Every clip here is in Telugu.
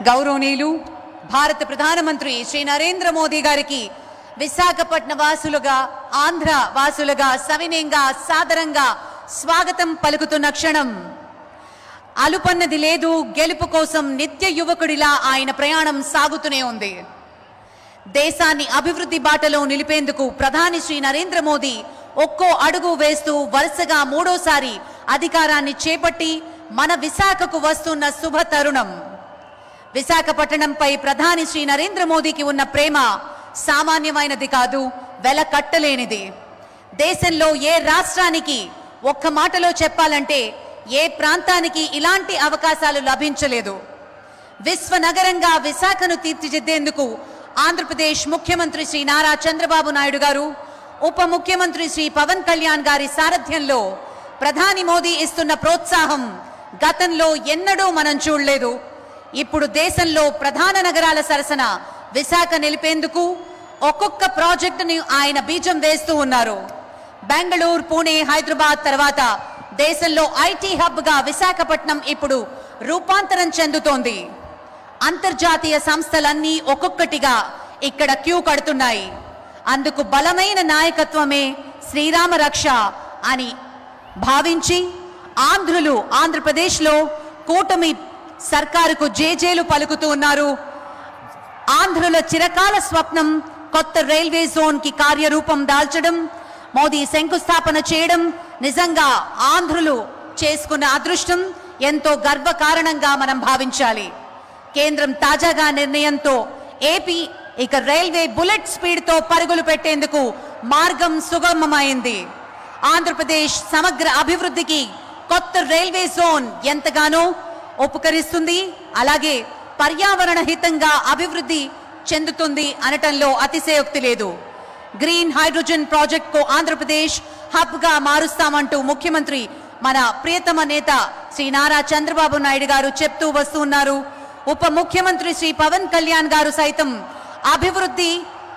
గౌరవనీయులు భారత ప్రధానమంత్రి శ్రీ నరేంద్ర మోదీ గారికి విశాఖపట్న వాసులుగా ఆంధ్ర వాసులుగా సవినయంగా సాదరంగా స్వాగతం పలుకుతున్న క్షణం. అలుపన్నది లేదు, గెలుపు కోసం నిత్య యువకుడిలా ఆయన ప్రయాణం సాగుతూనే ఉంది. దేశాన్ని అభివృద్ధి బాటలో నిలిపేందుకు ప్రధాని శ్రీ నరేంద్ర మోదీ ఒక్కో అడుగు వేస్తూ వరుసగా మూడోసారి అధికారాన్ని చేపట్టి మన విశాఖకు వస్తున్న శుభ తరుణం. విశాఖపట్నంపై ప్రధాని శ్రీ నరేంద్ర మోదీకి ఉన్న ప్రేమ సామాన్యమైనది కాదు, వెల కట్టలేనిది. దేశంలో ఏ రాష్ట్రానికి ఒక్క మాటలో చెప్పాలంటే ఏ ప్రాంతానికి ఇలాంటి అవకాశాలు లభించలేదు. విశ్వనగరంగా విశాఖను తీర్చిదిద్దేందుకు ఆంధ్రప్రదేశ్ ముఖ్యమంత్రి శ్రీ నారా చంద్రబాబు నాయుడు గారు, ఉప ముఖ్యమంత్రి శ్రీ పవన్ కళ్యాణ్ గారి సారథ్యంలో ప్రధాని మోదీ ఇస్తున్న ప్రోత్సాహం గతంలో ఎన్నడూ మనం చూడలేదు. ఇప్పుడు దేశంలో ప్రధాన నగరాల సరసన విశాఖ నిలిపేందుకు ఒక్కొక్క ప్రాజెక్టుని ఆయన బీజం వేస్తూ ఉన్నారు. బెంగళూరు, పూణే, హైదరాబాద్ తర్వాత దేశంలో ఐటీ హబ్గా విశాఖపట్నం ఇప్పుడు రూపాంతరం చెందుతోంది. అంతర్జాతీయ సంస్థలన్నీ ఒక్కొక్కటిగా ఇక్కడ క్యూ కడుతున్నాయి. అందుకు బలమైన నాయకత్వమే శ్రీరామ రక్ష అని భావించి ఆంధ్రులు ఆంధ్రప్రదేశ్లో కూటమి సర్కారుకు జేజేలు పలుకుతూ ఉన్నారు. ఆంధ్రుల చిరకాల స్వప్నం కొత్త రైల్వే జోన్ కి కార్యరూపం దాల్చడం, మోదీ శంకుస్థాపన చేయడం నిజంగా ఆంధ్రులు చేసుకున్న అదృష్టం, ఎంతో గర్వకారణంగా మనం భావించాలి. కేంద్రం తాజాగా నిర్ణయంతో ఏపీ ఇక రైల్వే బుల్లెట్ స్పీడ్తో పరుగులు పెట్టేందుకు మార్గం సుగమమైంది. ఆంధ్రప్రదేశ్ సమగ్ర అభివృద్ధికి కొత్త రైల్వే జోన్ ఎంతగానో ఉపకరిస్తుంది, అలాగే పర్యావరణ హితంగా అభివృద్ధి చెందుతుంది అనటంలో అతిశయోక్తి లేదు. గ్రీన్ హైడ్రోజన్ ప్రాజెక్టుకు ఆంధ్రప్రదేశ్ హబ్గా మారుస్తామంటూ ముఖ్యమంత్రి మన ప్రియతమ నేత శ్రీ నారా చంద్రబాబు నాయుడు గారు చెప్తూ వస్తున్నారు. ఉప ముఖ్యమంత్రి శ్రీ పవన్ కళ్యాణ్ గారు సైతం అభివృద్ధి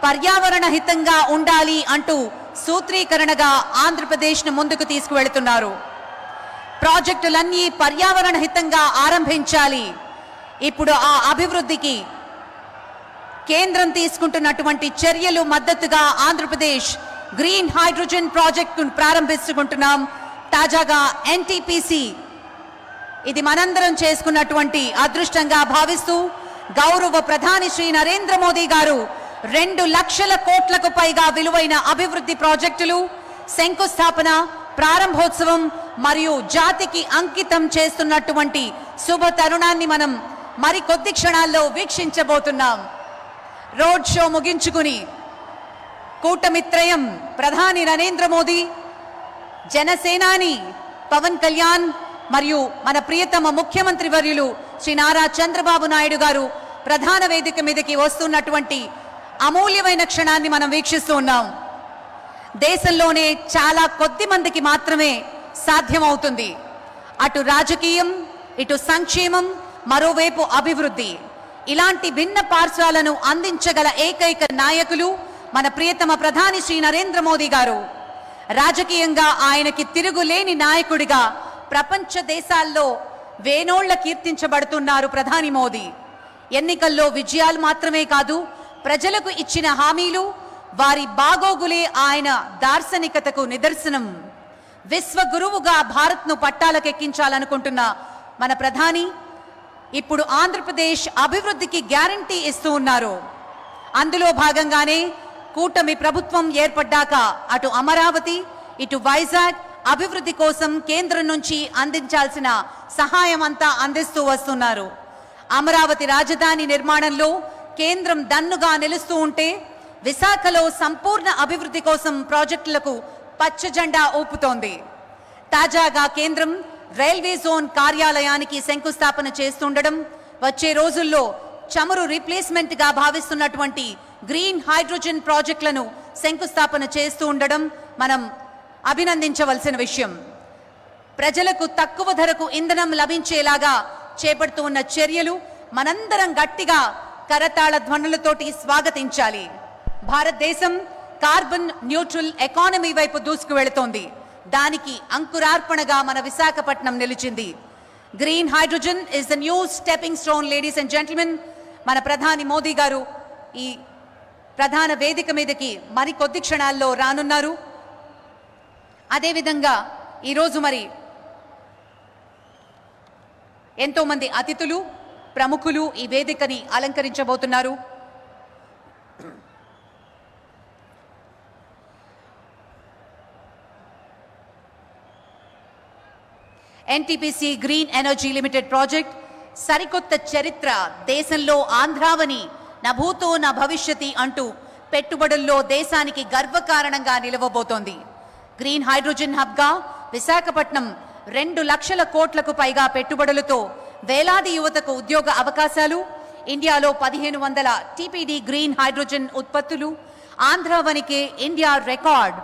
పర్యావరణ హితంగా ఉండాలి అంటూ సూత్రీకరణగా ఆంధ్రప్రదేశ్ను ముందుకు తీసుకువెళుతున్నారు. ప్రాజెక్టులన్నీ పర్యావరణ హితంగా ఆరంభించాలి. ఇప్పుడు ఆ అభివృద్ధికి కేంద్రం తీసుకుంటున్నటువంటి చర్యలు మద్దతుగా ఆంధ్రప్రదేశ్ గ్రీన్ హైడ్రోజన్ ప్రాజెక్టును ప్రారంభించుకుంటున్నాం. తాజాగా ఎన్టీపీసీ ఇది మనందరం చేసుకున్నటువంటి అదృష్టంగా భావిస్తూ గౌరవ ప్రధాని శ్రీ నరేంద్ర మోదీ గారు 2 లక్షల కోట్లకు పైగా విలువైన అభివృద్ధి ప్రాజెక్టులు శంకుస్థాపన, ప్రారంభోత్సవం మరియు జాతికి అంకితం చేస్తున్నటువంటి శుభ తరుణాన్ని మనం మరికొద్ది క్షణాల్లో వీక్షించబోతున్నాం. రోడ్ షో ముగించుకుని కూటమిత్రయం ప్రధాని నరేంద్ర మోదీ, జనసేనాని పవన్ కళ్యాణ్ మరియు మన ప్రియతమ ముఖ్యమంత్రి వర్యులు శ్రీ నారా చంద్రబాబు నాయుడు గారు ప్రధాన వేదిక మీదకి వస్తున్నటువంటి అమూల్యమైన క్షణాన్ని మనం వీక్షిస్తూ ఉన్నాం. దేశంలోనే చాలా కొద్ది మందికి మాత్రమే సాధ్యమవుతుంది అటు రాజకీయం, ఇటు సంక్షేమం, మరోవైపు అభివృద్ధి. ఇలాంటి భిన్న పార్శ్వాలను అందించగల ఏకైక నాయకులు మన ప్రియతమ ప్రధాని శ్రీ నరేంద్ర మోదీ గారు. రాజకీయంగా ఆయనకి తిరుగులేని నాయకుడిగా ప్రపంచ దేశాల్లో వేనోళ్ల కీర్తించబడుతున్నారు ప్రధాని మోదీ. ఎన్నికల్లో విజయాలు మాత్రమే కాదు, ప్రజలకు ఇచ్చిన హామీలు, వారి బాగోగులే ఆయన దార్శనికతకు నిదర్శనం. విశ్వగురువుగా భారత్ను పట్టాలకెక్కించాలనుకుంటున్న మన ప్రధాని ఇప్పుడు ఆంధ్రప్రదేశ్ అభివృద్ధికి గ్యారంటీ ఇస్తూ ఉన్నారు. అందులో భాగంగానే కూటమి ప్రభుత్వం ఏర్పడ్డాక అటు అమరావతి, ఇటు వైజాగ్ అభివృద్ధి కోసం కేంద్రం నుంచి అందించాల్సిన సహాయం అంతా అందిస్తూ వస్తున్నారు. అమరావతి రాజధాని నిర్మాణంలో కేంద్రం దన్నుగా నిలుస్తూ ఉంటే విశాఖలో సంపూర్ణ అభివృద్ధి కోసం ప్రాజెక్టులకు పచ్చ జెండా ఊపుతోంది. తాజాగా కేంద్రం రైల్వే జోన్ కార్యాలయానికి శంకుస్థాపన చేస్తుండడం, వచ్చే రోజుల్లో చమురు రీప్లేస్మెంట్ గా భావిస్తున్నటువంటి గ్రీన్ హైడ్రోజన్ ప్రాజెక్టులను శంకుస్థాపన చేస్తూ ఉండడం మనం అభినందించవలసిన విషయం. ప్రజలకు తక్కువ ధరకు ఇంధనం లభించేలాగా చేపడుతూ ఉన్న చర్యలు మనందరం గట్టిగా కరతాళ ధ్వనులతోటి స్వాగతించాలి. భారతదేశం కార్బన్ న్యూట్రల్ ఎకానమీ వైపు దూసుకు వెళుతోంది. దానికి అంకురార్పణగా మన విశాఖపట్నం నిలిచింది. Green hydrogen is the new stepping stone, ladies and gentlemen. మన ప్రధాని మోదీ గారు ఈ ప్రధాన వేదిక మీదకి మరి కొద్ది క్షణాల్లో రానున్నారు. అదేవిధంగా ఈరోజు మరి ఎంతో మంది అతిథులు ప్రముఖులు ఈ వేదికని అలంకరించబోతున్నారు. NTPC green energy limited project సరికొత్త చరిత్ర. దేశంలో ఆంధ్రావని నభూతో నా భవిష్యతి అంటూ పెట్టుబడుల్లో దేశానికి గర్వకారణంగా నిలవబోతోంది. గ్రీన్ హైడ్రోజన్ హబ్గా విశాఖపట్నం 2 లక్షల కోట్లకు పైగా పెట్టుబడులతో వేలాది యువతకు ఉద్యోగ అవకాశాలు, ఇండియాలో 1500 TPD గ్రీన్ హైడ్రోజన్ ఉత్పత్తులు, ఆంధ్రావనికి ఇండియా రికార్డ్,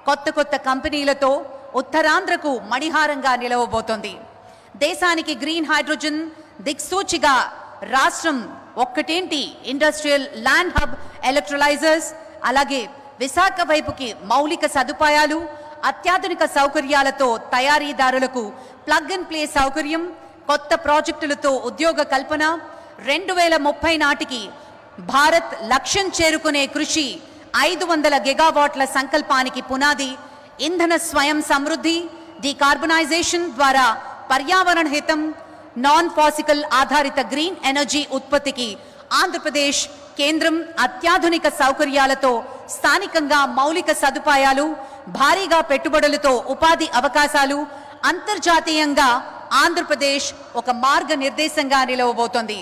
కొత్త కంపెనీలతో ఉత్తరాంధ్రకు మణిహారంగా నిలవబోతోంది. దేశానికి గ్రీన్ హైడ్రోజన్ దిక్సూచిగా రాష్ట్రం ఒక్కటేంటి, ఇండస్ట్రియల్ ల్యాండ్ హబ్, ఎలక్ట్రోలైజర్స్, అలాగే విశాఖ వైపుకి మౌలిక సదుపాయాలు, అత్యాధునిక సౌకర్యాలతో తయారీదారులకు ప్లగ్ అండ్ ప్లే సౌకర్యం, కొత్త ప్రాజెక్టులతో ఉద్యోగ కల్పన, 2030 నాటికి భారత్ లక్ష్యం చేరుకునే కృషి, 500 గిగావాట్ల సంకల్పానికి పునాది, ఇంధన స్వయం సమృద్ధి, డీకార్బనైజేషన్ ద్వారా పర్యావరణ హితం, నాన్ ఫాసికల్ ఆధారిత గ్రీన్ ఎనర్జీ ఉత్పత్తికి ఆంధ్రప్రదేశ్ కేంద్రం, అత్యాధునిక సౌకర్యాలతో స్థానికంగా మౌలిక సదుపాయాలు, భారీగా పెట్టుబడులతో ఉపాధి అవకాశాలు, అంతర్జాతీయంగా ఆంధ్రప్రదేశ్ ఒక మార్గనిర్దేశంగా నిలవబోతోంది.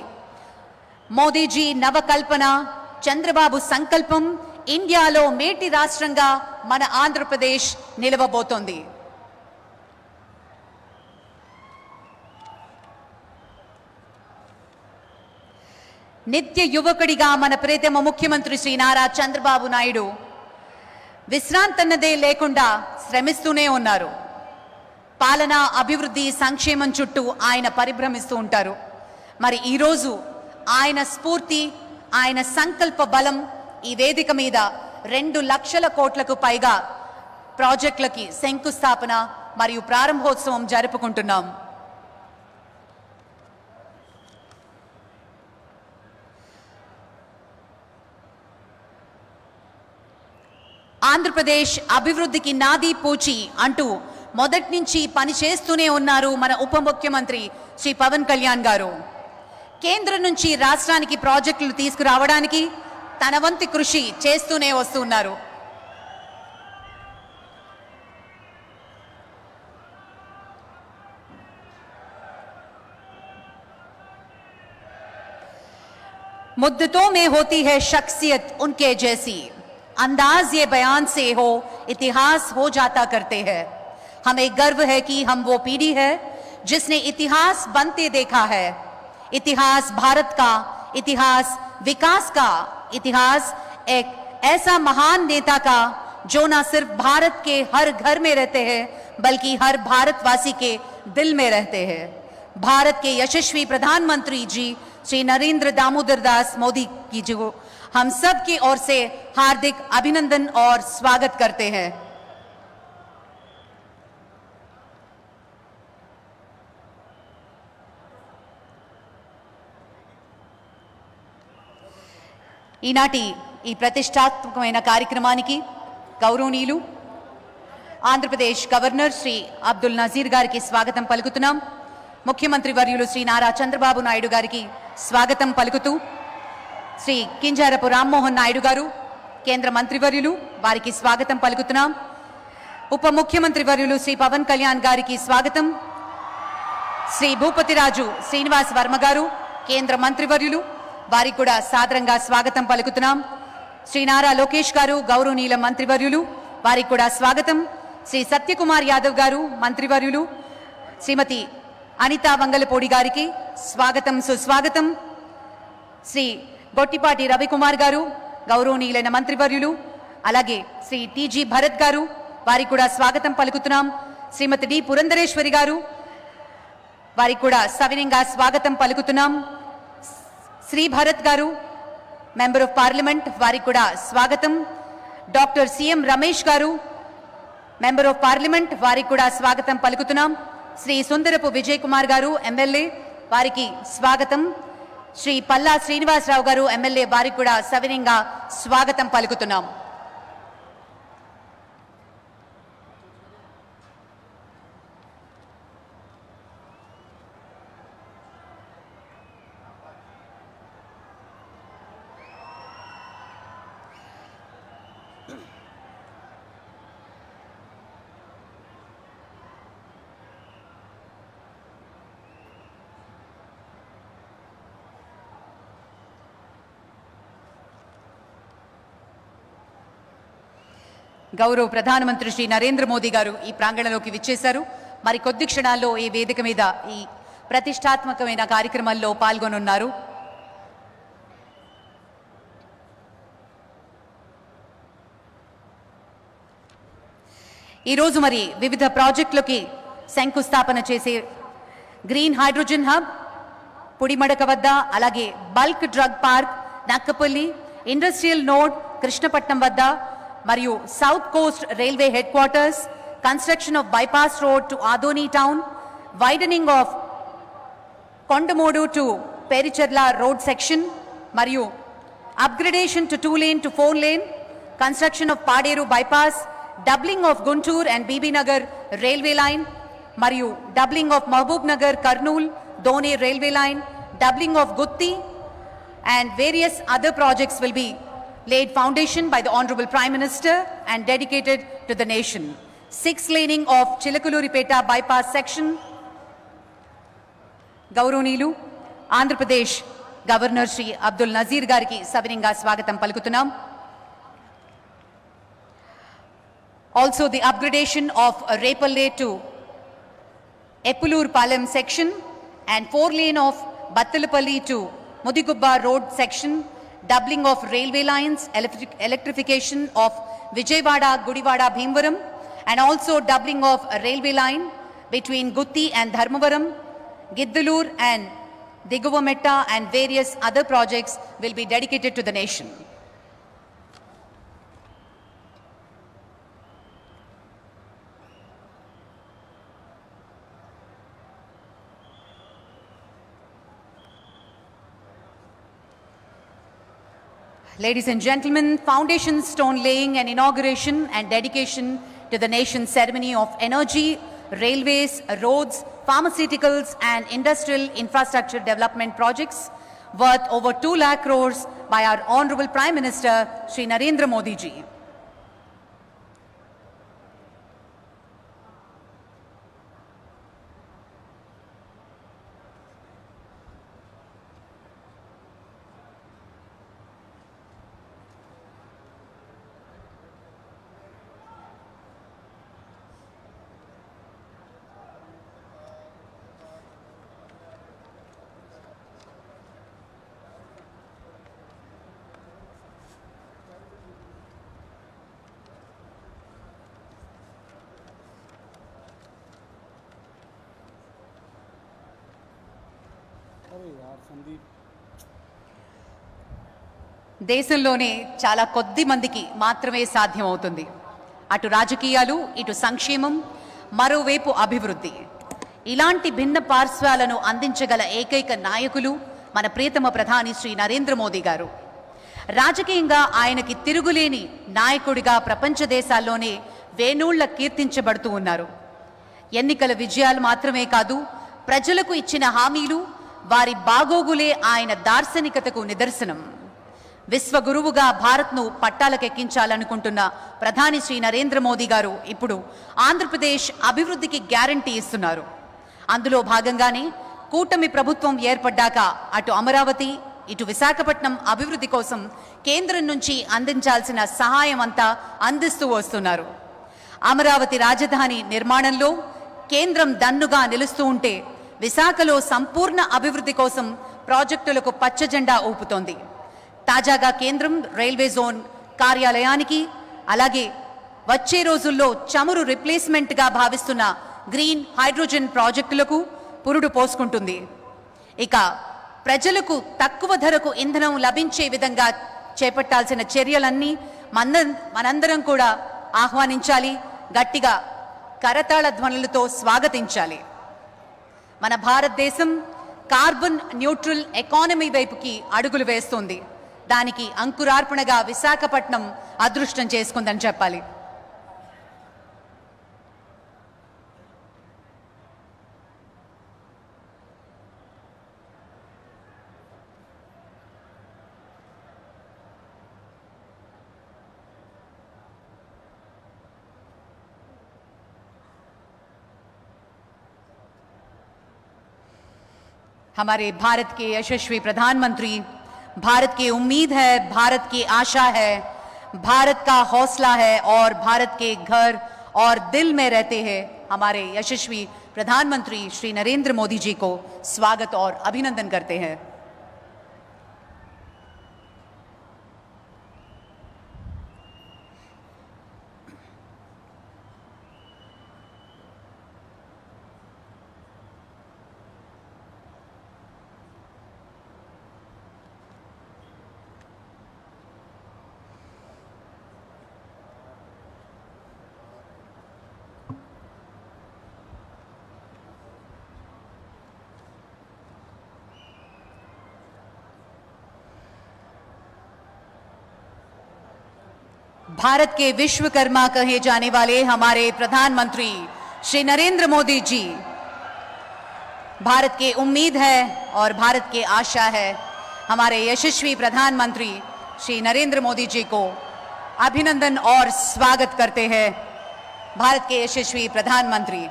మోదీజీ నవకల్పన, చంద్రబాబు సంకల్పం, ఇండియాలో మేటి రాష్ట్రంగా మన ఆంధ్రప్రదేశ్ నిలవబోతోంది. నిత్య యువకుడిగా మన ప్రియతమ ముఖ్యమంత్రి శ్రీ నారా చంద్రబాబు నాయుడు విశ్రాంతన్నదే లేకుండా శ్రమిస్తూనే ఉన్నారు. పాలన, అభివృద్ధి, సంక్షేమం చుట్టూ ఆయన పరిభ్రమిస్తూ ఉంటారు. మరి ఈరోజు ఆయన స్ఫూర్తి, ఆయన సంకల్ప బలం ఈ వేదిక మీద 2 లక్షల కోట్లకు పైగా ప్రాజెక్టులకి శంకుస్థాపన మరియు ప్రారంభోత్సవం జరుపుకుంటున్నాం. ఆంధ్రప్రదేశ్ అభివృద్ధికి నాది పూచి అంటూ మొదటి నుంచి పనిచేస్తూనే ఉన్నారు మన ఉప ముఖ్యమంత్రి శ్రీ పవన్ కళ్యాణ్ గారు. కేంద్రం నుంచి రాష్ట్రానికి ప్రాజెక్టులు తీసుకురావడానికి తన వంతు కృషి చేస్తూనే వస్తున్నారు. मुद्दतों में होती है शख्सियत उनके जैसी, अंदाज ये बयान से हो इतिहास हो जाता करते हैं. हमें गर्व है कि हम वो पीढ़ी है जिसने इतिहास बनते देखा है. इतिहास भारत का, इतिहास विकास का, इतिहास एक ऐसा महान नेता का जो न सिर्फ भारत के हर घर में रहते हैं बल्कि हर भारतवासी के दिल में रहते हैं. भारत के यशस्वी प्रधानमंत्री जी श्री नरेंद्र दामोदर दास मोदी जी को हम सब की ओर से हार्दिक अभिनंदन और स्वागत करते हैं. ఈనాటి ఈ ప్రతిష్టాత్మకమైన కార్యక్రమానికి గౌరవనీయులు ఆంధ్రప్రదేశ్ గవర్నర్ శ్రీ అబ్దుల్ నజీర్ గారికి స్వాగతం పలుకుతున్నాం. ముఖ్యమంత్రి వర్యులు శ్రీ నారా చంద్రబాబు నాయుడు గారికి స్వాగతం పలుకుతూ శ్రీ కింజారపు రామ్మోహన్ నాయుడు గారు కేంద్ర మంత్రివర్యులు వారికి స్వాగతం పలుకుతున్నాం. ఉప ముఖ్యమంత్రి వర్యులు శ్రీ పవన్ కళ్యాణ్ గారికి స్వాగతం. శ్రీ భూపతిరాజు శ్రీనివాస్ వర్మ గారు కేంద్ర మంత్రివర్యులు వారికి కూడా సాదరంగా స్వాగతం పలుకుతున్నాం. శ్రీ నారా లోకేష్ గారు గౌరవనీయుల మంత్రివర్యులు వారికి కూడా స్వాగతం. శ్రీ సత్యకుమార్ యాదవ్ గారు మంత్రివర్యులు, శ్రీమతి అనితా వంగలపూడి గారికి స్వాగతం సుస్వాగతం. శ్రీ గొట్టిపాటి రవికుమార్ గారు గౌరవనీయులైన మంత్రివర్యులు, అలాగే శ్రీ టీజీ భరత్ గారు వారికి కూడా స్వాగతం పలుకుతున్నాం. శ్రీమతి డి పురంధరేశ్వరి గారు వారికి కూడా సవినయంగా స్వాగతం పలుకుతున్నాం. శ్రీ భరత్ గారు మెంబర్ ఆఫ్ పార్లమెంట్ వారికి కూడా స్వాగతం. డాక్టర్ సిఎం రమేష్ గారు మెంబర్ ఆఫ్ పార్లమెంట్ వారికి కూడా స్వాగతం పలుకుతున్నాం. శ్రీ సుందరపు విజయ్ కుమార్ గారు ఎమ్మెల్యే వారికి స్వాగతం. శ్రీ పల్లా శ్రీనివాసరావు గారు ఎమ్మెల్యే వారికి కూడా సవినయంగా స్వాగతం పలుకుతున్నాం. గౌరవ ప్రధానమంత్రి శ్రీ నరేంద్ర మోదీ గారు ఈ ప్రాంగణంలోకి విచ్చేశారు. మరి కొద్ది క్షణాల్లో ఈ వేదిక మీద ఈ ప్రతిష్టాత్మకమైన కార్యక్రమాల్లో పాల్గొనున్నారు. ఈరోజు మరి వివిధ ప్రాజెక్టులకి శంకుస్థాపన చేసే గ్రీన్ హైడ్రోజన్ హబ్ పుడిమడక వద్ద, అలాగే bulk drug park Nakkapalli, industrial node Krishnapatnam వద్ద, మరియు south coast railway headquarters, construction of bypass road to Adoni town, widening of Kondamudu to Pericherla road section, మరియు upgradation to 2 lane to 4 lane, construction of Paderu bypass, doubling of Guntur and Bibinagar railway line, మరియు doubling of Mahabubnagar Kurnool Dhone railway line, doubling of Gooty, and various other projects will be laid foundation by the Honorable Prime Minister and dedicated to the nation. 6 laning of Chilakuluripeta bypass section. గౌరవనీయులు ఆంధ్రప్రదేశ్ గవర్నర్ శ్రీ అబ్దుల్ నజీర్ గారికి సవినయంగా స్వాగతం పలుకుతున్నాం. Also the upgradation of Repalli to Eppulur Palam section and 4 lane of Battalapalli to Mudigubba road section, doubling of railway lines, electrification of Vijayawada, Gudivada, Bhimvaram, and also doubling of a railway line between Gutti and Dharmavaram, Giddalur and Diguvametta, and various other projects will be dedicated to the nation. Ladies and gentlemen, foundation stone laying and inauguration and dedication to the nation's ceremony of energy, railways, roads, pharmaceuticals and industrial infrastructure development projects worth over 2 lakh crores by our Honorable Prime Minister Shri Narendra Modi ji. దేశంలోనే చాలా కొద్ది మందికి మాత్రమే సాధ్యమవుతుంది. అటు రాజకీయాలు, ఇటు సంక్షేమం, మరోవైపు అభివృద్ధి. ఇలాంటి భిన్న పార్శ్వాలను అందించగల ఏకైక నాయకులు మన ప్రియతమ ప్రధాని శ్రీ నరేంద్ర మోదీ గారు. రాజకీయంగా ఆయనకి తిరుగులేని నాయకుడిగా ప్రపంచ దేశాల్లోనే వేణూళ్ల కీర్తించబడుతూ ఉన్నారు. ఎన్నికల విజయాలు మాత్రమే కాదు, ప్రజలకు ఇచ్చిన హామీలు, వారి బాగోగులే ఆయన దార్శనికతకు నిదర్శనం. విశ్వగురువుగా భారత్ను పట్టాలకెక్కించాలనుకుంటున్న ప్రధాని శ్రీ నరేంద్ర మోదీ గారు ఇప్పుడు ఆంధ్రప్రదేశ్ అభివృద్ధికి గ్యారంటీ ఇస్తున్నారు. అందులో భాగంగానే కూటమి ప్రభుత్వం ఏర్పడ్డాక అటు అమరావతి, ఇటు విశాఖపట్నం అభివృద్ధి కోసం కేంద్రం నుంచి అందించాల్సిన సహాయం అంతా అందిస్తూ వస్తున్నారు. అమరావతి రాజధాని నిర్మాణంలో కేంద్రం దన్నుగా నిలుస్తూ ఉంటే, విశాఖలో సంపూర్ణ అభివృద్ధి కోసం ప్రాజెక్టులకు పచ్చజెండా ఊపుతోంది. తాజాగా కేంద్రం రైల్వే జోన్ కార్యాలయానికి, అలాగే వచ్చే రోజుల్లో చమురు రిప్లేస్మెంట్గా భావిస్తున్న గ్రీన్ హైడ్రోజన్ ప్రాజెక్టులకు పురుడు పోసుకుంటుంది. ఇక ప్రజలకు తక్కువ ధరకు ఇంధనం లభించే విధంగా చేపట్టాల్సిన చర్యలన్నీ మనందరం కూడా ఆహ్వానించాలి, గట్టిగా కరతాళ ధ్వనులతో స్వాగతించాలి. మన భారతదేశం కార్బన్ న్యూట్రల్ ఎకానమీ వైపుకి అడుగులు వేస్తుంది. దానికి అంకురార్పణగా విశాఖపట్నం అదృష్టం చేసుకుందని చెప్పాలి. हमारे भारत के यशस्वी प्रधानमंत्री, भारत की उम्मीद है, भारत की आशा है, भारत का हौसला है और भारत के घर और दिल में रहते हैं हमारे यशस्वी प्रधानमंत्री श्री नरेंद्र मोदी जी को स्वागत और अभिनंदन करते हैं. भारत के विश्वकर्मा कहे जाने वाले हमारे प्रधानमंत्री श्री नरेंद्र मोदी जी भारत की उम्मीद है और भारत की आशा है. हमारे यशस्वी प्रधानमंत्री श्री नरेंद्र मोदी जी को अभिनंदन और स्वागत करते हैं. भारत के यशस्वी प्रधानमंत्री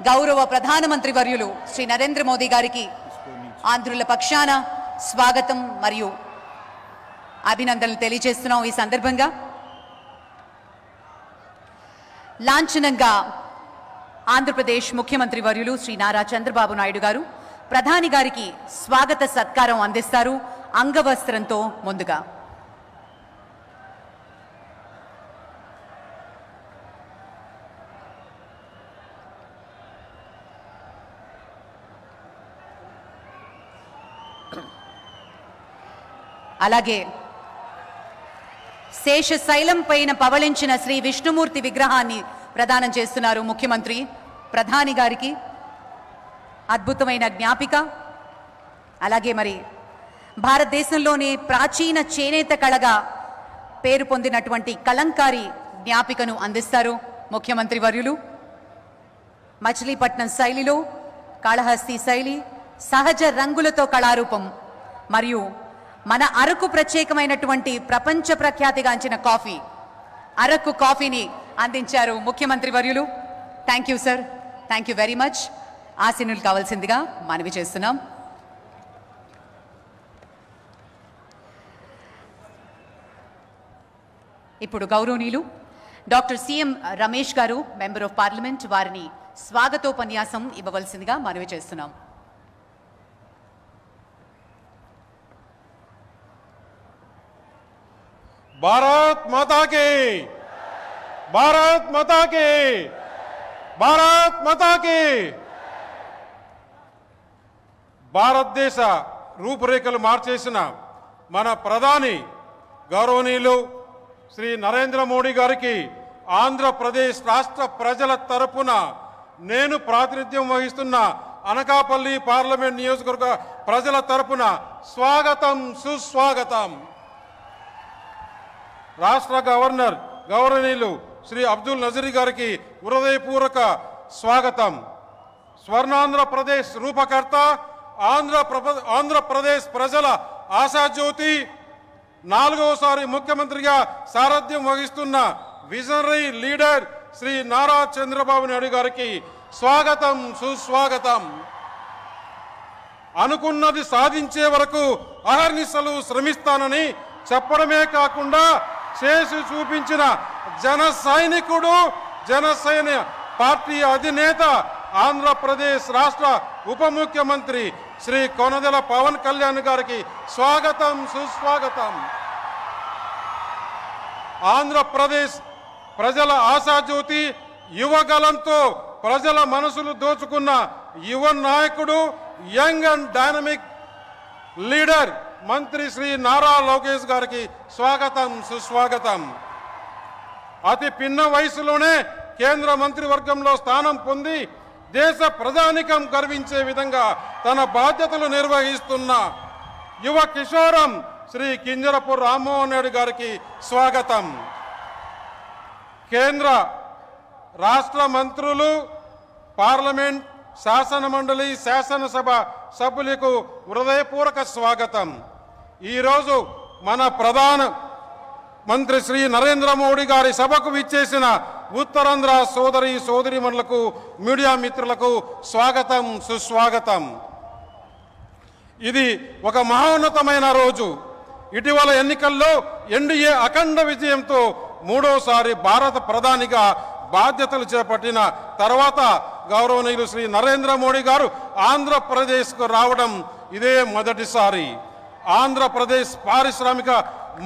गौरव प्रधानमंत्री वर्युलु श्री नरेंद्र मोदी गारिकी ఆంధ్రుల పక్షాన స్వాగతం మరియు అభినందనలు తెలియజేస్తున్నాం. ఈ సందర్భంగా లాంఛనంగా ఆంధ్రప్రదేశ్ ముఖ్యమంత్రి వర్యులు శ్రీ నారా చంద్రబాబు నాయుడు గారు ప్రధాని గారికి స్వాగత సత్కారం అందిస్తారు అంగవస్త్రంతో. ముందుగా అలాగే శేషశైలం పైన పవళించిన శ్రీ విష్ణుమూర్తి విగ్రహాన్ని ప్రదానం చేస్తున్నారు ముఖ్యమంత్రి ప్రధాని గారికి. అద్భుతమైన జ్ఞాపిక. అలాగే మరి భారతదేశంలోనే ప్రాచీన చేనేత కళగా పేరు పొందినటువంటి కలంకారీ జ్ఞాపికను అందిస్తారు ముఖ్యమంత్రి వర్యులు. మచిలీపట్నం శైలిలో కాళహస్తి శైలి, సహజ రంగులతో కళారూపం మరియు మన అరకు ప్రత్యేకమైనటువంటి ప్రపంచ ప్రఖ్యాతిగాంచిన కాఫీ, అరకు కాఫీని అందించారు ముఖ్యమంత్రి వర్యులు. Thank you sir, thank you very much. ఆశీనులు కావాల్సిందిగా మనవి చేస్తున్నాం. ఇప్పుడు గౌరవనీయులు డాక్టర్ సిఎం రమేష్ గారు మెంబర్ ఆఫ్ పార్లమెంట్ వారిని స్వాగతోపన్యాసం ఇవ్వవలసిందిగా మనవి చేస్తున్నాం. भारत माता की, भारत माता की, भारत माता की. భారతదేశ రూపురేఖలు మార్చేసిన మన ప్రధాని గౌరవనీయులు శ్రీ నరేంద్ర మోడీ గారికి ఆంధ్రప్రదేశ్ రాష్ట్ర ప్రజల తరపున నేను ప్రాతినిధ్యం వహిస్తున్న అనకాపల్లి పార్లమెంట్ నియోజకవర్గ ప్రజల తరపున స్వాగతం, సుస్వాగతం. రాష్ట్ర గవర్నర్ గౌరవనీయులు శ్రీ అబ్దుల్ నజీర్ గారికి హృదయపూర్వక స్వాగతం. స్వర్ణాంధ్రప్రదేశ్ రూపకర్త, ఆంధ్రప్రదేశ్ ప్రజల ఆశాజ్యోతి, 4వసారి ముఖ్యమంత్రిగా సారథ్యం వహిస్తున్న విజనరీ లీడర్ శ్రీ నారా చంద్రబాబు నాయుడు గారికి స్వాగతం, సుస్వాగతం. అనుకున్నది సాధించే వరకు అహర్నిశలు శ్రమిస్తానని చెప్పడమే కాకుండా చేసి చూపించిన జన సైనికుడు, జనసేన పార్టీ అధినేత, ఆంధ్రప్రదేశ్ రాష్ట్ర ఉప ముఖ్యమంత్రి శ్రీ కొనదెల పవన్ కళ్యాణ్ గారికి స్వాగతం, సుస్వాగతం. ఆంధ్రప్రదేశ్ ప్రజల ఆశాజ్యోతి, యువగలంతో ప్రజల మనసులు దోచుకున్న యువ నాయకుడు, యంగ్ అండ్ డైనమిక్ లీడర్ మంత్రి శ్రీ నారా లోకేష్ గారికి స్వాగతం, సుస్వాగతం. అతి పిన్న వయసులోనే కేంద్ర మంత్రివర్గంలో స్థానం పొంది దేశ ప్రజానికం గర్వించే విధంగా తన బాధ్యతలు నిర్వహిస్తున్న యువ కిషోరం శ్రీ కింజరపు రామ్మోహన్ రెడ్డి గారికి స్వాగతం. కేంద్ర రాష్ట్ర మంత్రులు, పార్లమెంట్, శాసన మండలి, శాసనసభ సభ్యులకు హృదయపూర్వక స్వాగతం. ఈరోజు మన ప్రధాన మంత్రి శ్రీ నరేంద్ర మోడీ గారి సభకు విచ్చేసిన ఉత్తరాంధ్ర సోదరీమణులకు, మీడియా మిత్రులకు స్వాగతం, సుస్వాగతం. ఇది ఒక మహోన్నతమైన రోజు. ఇటీవల ఎన్నికల్లో ఎన్డీఏ అఖండ విజయంతో మూడోసారి భారత ప్రధానిగా బాధ్యతలు చేపట్టిన తర్వాత గౌరవనీయులు శ్రీ నరేంద్ర మోడీ గారు ఆంధ్రప్రదేశ్కు రావడం ఇదే మొదటిసారి. ఆంధ్రప్రదేశ్ పారిశ్రామిక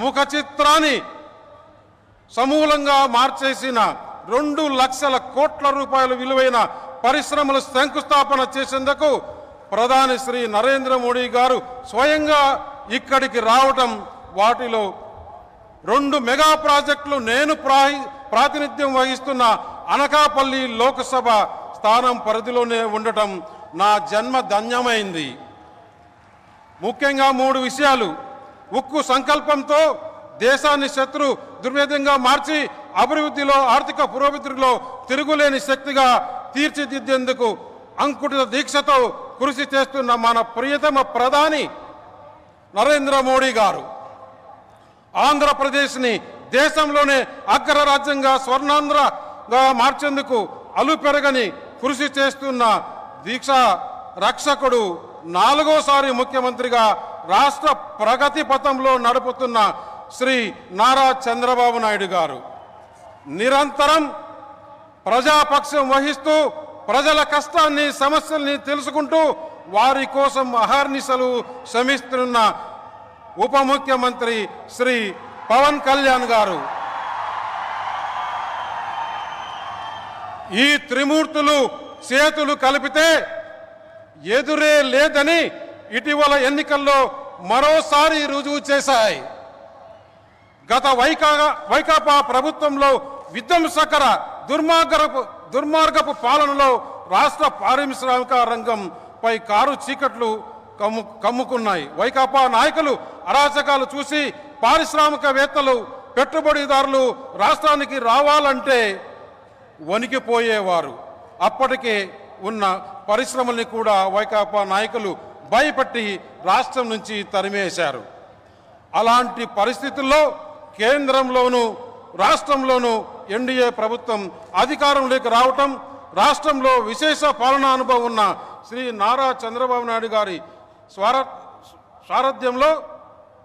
ముఖ చిత్రాన్ని సమూలంగా మార్చేసిన 2 లక్షల కోట్ల రూపాయల విలువైన పరిశ్రమలు శంకుస్థాపన చేసేందుకు ప్రధాని శ్రీ నరేంద్ర మోడీ గారు స్వయంగా ఇక్కడికి రావటం, వాటిలో 2 మెగా ప్రాజెక్టులు నేను ప్రాతినిధ్యం వహిస్తున్న అనకాపల్లి లోకసభ స్థానం పరిధిలోనే ఉండటం నా జన్మ ధన్యమైంది. ముఖ్యంగా 3 విషయాలు. ఉక్కు సంకల్పంతో దేశాన్ని శత్రు దుర్వేదంగా మార్చి అభివృద్ధిలో, ఆర్థిక పురోభివృద్ధిలో తిరుగులేని శక్తిగా తీర్చిదిద్దేందుకు అంకుటిత దీక్షతో కృషి చేస్తున్న మన ప్రియతమ ప్రధాని నరేంద్ర మోడీ గారు ఆంధ్రప్రదేశ్ని దేశంలోనే అగ్రరాజ్యంగా, స్వర్ణాంధ్రగా మార్చేందుకు అలుపెరగని కృషి చేస్తున్న దీక్ష రక్షకుడు, 4వసారి ముఖ్యమంత్రిగా రాష్ట్ర ప్రగతి పథంలో నడుపుతున్న శ్రీ నారా చంద్రబాబు నాయుడు గారు నిరంతరం ప్రజాపక్షం వహిస్తూ ప్రజల కష్టాన్ని, సమస్యల్ని తెలుసుకుంటూ వారి కోసం అహర్నిశలు శ్రమిస్తున్న ఉప ముఖ్యమంత్రి శ్రీ పవన్ కళ్యాణ్ గారు. ఈ త్రిమూర్తులు చేతులు కలిపితే ఎదురే లేదని ఇటీవల ఎన్నికల్లో మరోసారి రుజువు చేశాయి. గత వైకాపా ప్రభుత్వంలో విధ్వంసకర దుర్మార్గపు పాలనలో రాష్ట్ర పారిశ్రామిక రంగంపై కారు చీకట్లు కమ్ముకున్నాయి. వైకాపా నాయకులు అరాచకాలు చూసి పారిశ్రామికవేత్తలు, పెట్టుబడిదారులు రాష్ట్రానికి రావాలంటే వణికిపోయేవారు. అప్పటికే ఉన్న పరిశ్రమల్ని కూడా వైకాపా నాయకులు భయపెట్టి రాష్ట్రం నుంచి తరిమేశారు. అలాంటి పరిస్థితుల్లో కేంద్రంలోనూ రాష్ట్రంలోనూ ఎన్డీఏ ప్రభుత్వం అధికారంలోకి రావటం, రాష్ట్రంలో విశేష పాలనా అనుభవం ఉన్న శ్రీ నారా చంద్రబాబు నాయుడు గారి సారథ్యంలో,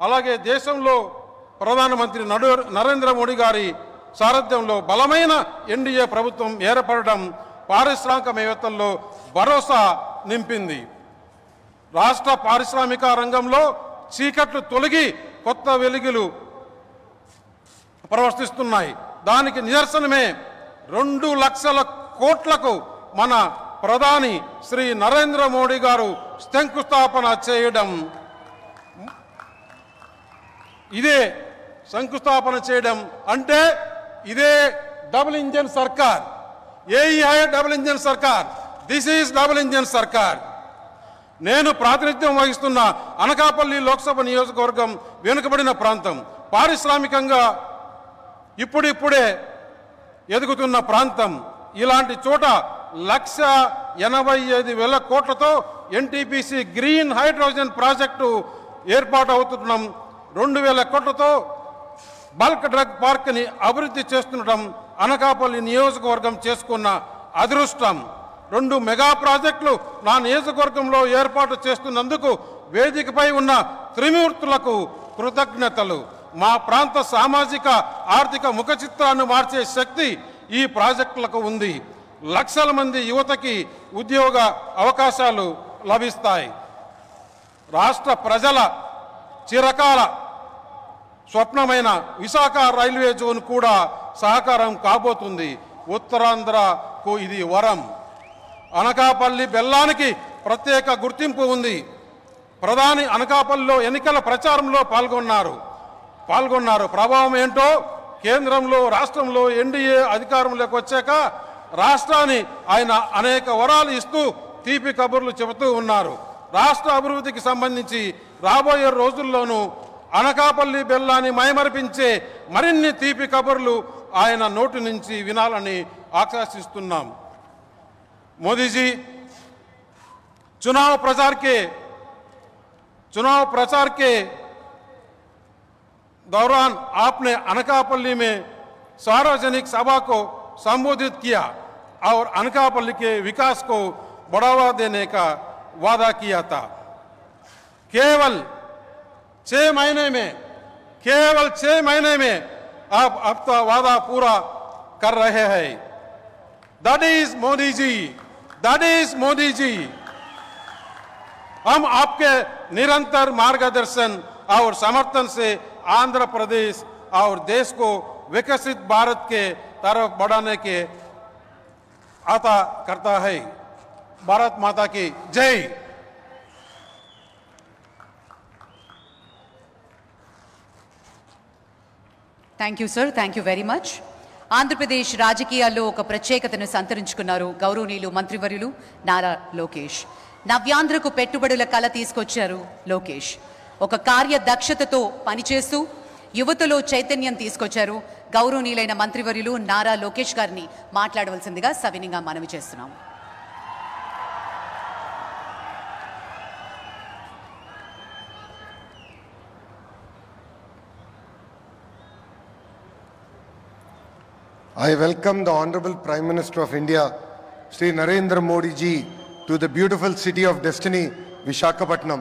అలాగే దేశంలో ప్రధానమంత్రి నరేంద్ర మోడీ గారి సారథ్యంలో బలమైన ఎన్డీఏ ప్రభుత్వం ఏర్పడడం పారిశ్రామికవేత్తల్లో భరోసా నింపింది. రాష్ట్ర పారిశ్రామిక రంగంలో చీకట్లు తొలగి కొత్త వెలుగులు ప్రవర్తిస్తున్నాయి. దానికి నిదర్శనమే 2 లక్షల కోట్లకు మన ప్రధాని శ్రీ నరేంద్ర మోడీ గారు శంకుస్థాపన చేయడం. ఇదే శంకుస్థాపన చేయడం అంటే ఇదే డబుల్ ఇంజన్ సర్కార్. డబుల్ ఇంజన్ సర్కార్. దిస్ ఈజ్ డబుల్ ఇంజన్ సర్కార్. నేను ప్రాతినిధ్యం వహిస్తున్న అనకాపల్లి లోక్సభ నియోజకవర్గం వెనుకబడిన ప్రాంతం, పారిశ్రామికంగా ఇప్పుడిప్పుడే ఎదుగుతున్న ప్రాంతం. ఇలాంటి చోట 1,85,000 కోట్లతో ఎన్టీపీసీ గ్రీన్ హైడ్రోజన్ ప్రాజెక్టు ఏర్పాటు అవుతుండడం, 2,000 కోట్లతో బల్క్ డ్రగ్ పార్క్ని అభివృద్ధి చేస్తుండటం అనకాపల్లి నియోజకవర్గం చేసుకున్న అదృష్టం. 2 మెగా ప్రాజెక్టులు నా నియోజకవర్గంలో ఏర్పాటు చేస్తున్నందుకు వేదికపై ఉన్న త్రిమూర్తులకు కృతజ్ఞతలు. మా ప్రాంత సామాజిక ఆర్థిక ముఖ చిత్రాన్ని మార్చే శక్తి ఈ ప్రాజెక్టులకు ఉంది. లక్షల మంది యువతకి ఉద్యోగ అవకాశాలు లభిస్తాయి. రాష్ట్ర ప్రజల చిరకాల స్వప్నమైన విశాఖ రైల్వే జోన్ కూడా సహకారం కాబోతుంది. ఉత్తరాంధ్రకు ఇది వరం. అనకాపల్లి బెల్లానికి ప్రత్యేక గుర్తింపు ఉంది. ప్రధాని అనకాపల్లిలో ఎన్నికల ప్రచారంలో పాల్గొన్నారు. ప్రభావం ఏంటో కేంద్రంలో, రాష్ట్రంలో ఎన్డీఏ అధికారంలోకి వచ్చాక రాష్ట్రాన్ని ఆయన అనేక వరాలు ఇస్తూ తీపి కబుర్లు చెబుతూ ఉన్నారు. రాష్ట్ర అభివృద్ధికి సంబంధించి రాబోయే రోజుల్లోనూ అనకాపల్లి బెల్లాన్ని మైమరిపించే మరిన్ని తీపి కబుర్లు ఆయన నోటి నుంచి వినాలని ఆకాంక్షిస్తున్నాం. మోదీజీ, चुनाव प्रचार के दौरान आपने अनकापल्ली में सार्वजनिक सभा को संबोधित किया और अनकापल्ली के विकास को बढ़ावा देने का वादा किया था. केवल 6 महीने में आप अपना वादा पूरा कर रहे हैं. That is Modi ji. हम आपके निरंतर मार्गदर्शन और समर्थन से आंध्र प्रदेश और देश को विकसित भारत के तरफ बढ़ाने के आता करता है. भारत माता की जय. Thank you sir, thank you very much. Andhra Pradesh రాజకీయాల్లో ఒక ప్రత్యేకతను సంతరించుకున్నారు గౌరవనీయులు మంత్రివర్యులు నారా లోకేష్. నవ్యాంధ్రకు పెట్టుబడుల కళ తీసుకొచ్చారు లోకేష్. ఒక కార్యదక్షతతో పనిచేస్తూ యువతలో చైతన్యం తీసుకొచ్చారు. గౌరవనీయులైన మంత్రివర్యులు నారా లోకేష్ గారిని మాట్లాడవలసిందిగా సవినీయంగా మనవి చేస్తున్నాం. I welcome the Honorable Prime Minister of India, Shri Narendra Modi ji, to the beautiful city of destiny, Visakhapatnam.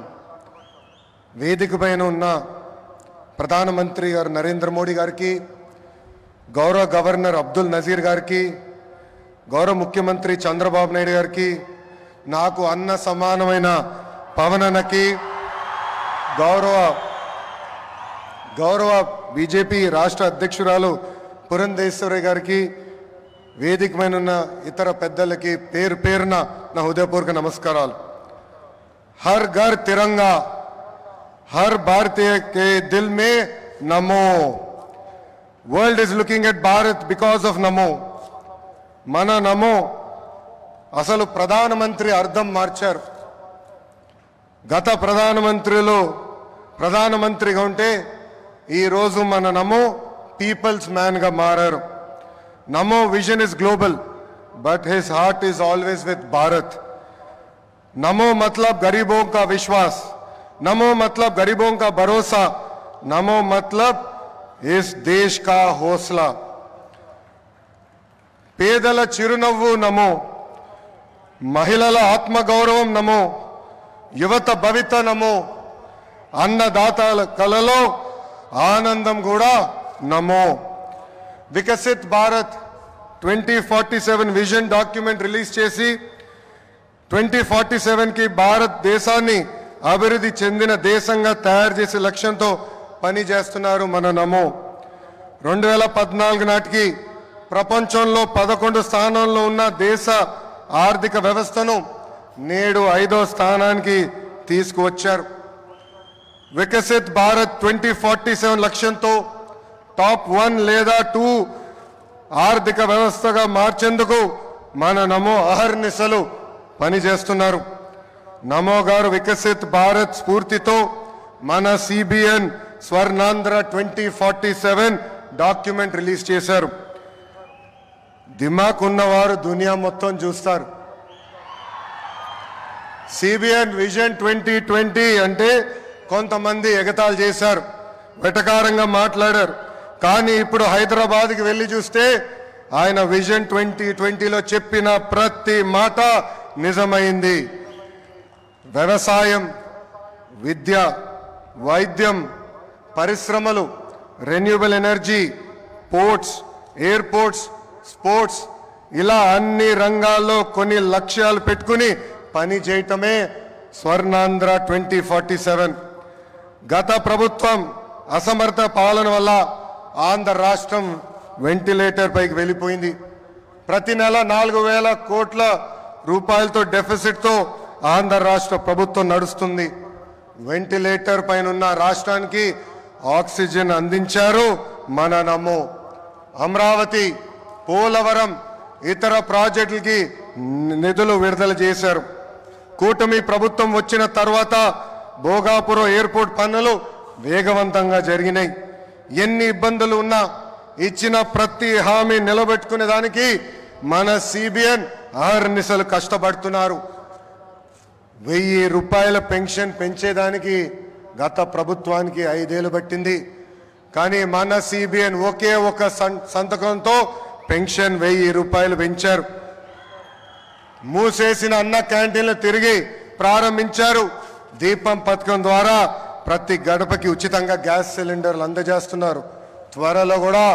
వేదికపైన ఉన్న ప్రధానమంత్రి గారు నరేంద్ర మోడీ గారికి, గౌరవ గవర్నర్ అబ్దుల్ నజీర్ గారికి, గౌరవ ముఖ్యమంత్రి చంద్రబాబు నాయుడు గారికి, నాకు అన్న సమానమైన పవనన్నకి, గౌరవ బీజేపీ రాష్ట్ర అధ్యక్షురాలు పురంధేశ్వరి గారికి, వేదికమైన ఉన్న ఇతర పెద్దలకి పేరు పేరున నా హృదయపూర్వక నమస్కారాలు. హర్ ఘర్ తిరంగా, हर भारतीय के दिल में नमो. World is looking at Bharat because of नमो. मन नमो అసలు ప్రధానమంత్రి అర్థం మార్చారు. గత ప్రధానమంత్రిగా ఉంటే ఈరోజు మన నమో పీపుల్స్ మ్యాన్గా మారారు. నమో vision is global but his heart is always with Bharat. నమో मतलब गरीबों का विश्वास, नमो मतलब गरीबों का भरोसा, नमो मतलब इस देश का हौसला. పేదల చిరునవ్వు నమో, మహిళల ఆత్మగౌరవం నమో, యువత భవిత నమో, అన్నదాతల కలలో ఆనందం కూడా నమో. Viksit Bharat 2047 vision document release చేసి 2047కి భారతదేశాన్ని అభివృద్ధి చెందిన దేశంగా తయారు చేసే లక్ష్యంతో పనిచేస్తున్నారు మన నమో. 2014 నాటికి ప్రపంచంలో 11 స్థానంలో ఉన్న దేశ ఆర్థిక వ్యవస్థను నేడు 5వ స్థానానికి తీసుకువచ్చారు. వికసిత్ భారత్ 2047 లక్ష్యంతో టాప్ 1 లేదా 2 ఆర్థిక వ్యవస్థగా మార్చేందుకు మన నమో అహర్నిశలు పనిచేస్తున్నారు. నమో గారు వికసిత్ భారత్ స్ఫూర్తితో మన సిబిఎన్ స్వర్ణాంధ్ర 2047 డాక్యుమెంట్ రిలీజ్ చేశారు. దిమాక్ ఉన్నవారు దునియా మొత్తం చూస్తారు. సిబిఎన్ విజన్ 2020 అంటే కొంతమంది ఎగతాళి చేశారు, వెటకారంగా మాట్లాడారు. కానీ ఇప్పుడు హైదరాబాద్కి వెళ్ళి చూస్తే ఆయన విజన్ 2020లో చెప్పిన ప్రతి మాట నిజమైంది. వ్యవసాయం, విద్య, వైద్యం, పరిశ్రమలు, renewable energy, ports, airports, sports, ఇలా అన్ని రంగాల్లో కొన్ని లక్ష్యాలు పెట్టుకుని పని చేయటమే స్వర్ణాంధ్ర 2047. గత ప్రభుత్వం అసమర్థ పాలన వల్ల ఆంధ్ర రాష్ట్రం వెంటిలేటర్ పైకి వెళ్ళిపోయింది. ప్రతి నెల 4,000 కోట్ల రూపాయలతో డెఫిసిట్తో ఆంధ్ర రాష్ట్ర ప్రభుత్వం నడుస్తుంది. వెంటిలేటర్ పైన ఉన్న రాష్ట్రానికి ఆక్సిజన్ అందించారు మన నమో. అమరావతి, పోలవరం, ఇతర ప్రాజెక్టులకి నిధులు విడుదల చేశారు. కూటమి ప్రభుత్వం వచ్చిన తర్వాత భోగాపురం ఎయిర్పోర్ట్ పనులు వేగవంతంగా జరిగినాయి. ఎన్ని ఇబ్బందులు ఉన్నా ఇచ్చిన ప్రతి హామీ నిలబెట్టుకునే దానికి మన సిబిఎన్ ఆర్నిసలు కష్టపడుతున్నారు. 1000 రూపాయల పెన్షన్ పెంచేదానికి గత ప్రభుత్వానికి 5 ఏళ్ళు పట్టింది. కానీ మన సిబిఎన్ ఒకే ఒక సంతకంతో పెన్షన్ 1000 రూపాయలు పెంచారు. మూసేసిన అన్న క్యాంటీన్లు తిరిగి ప్రారంభించారు. దీపం పథకం ద్వారా ప్రతి గడపకి ఉచితంగా గ్యాస్ సిలిండర్లు అందజేస్తున్నారు. త్వరలో కూడా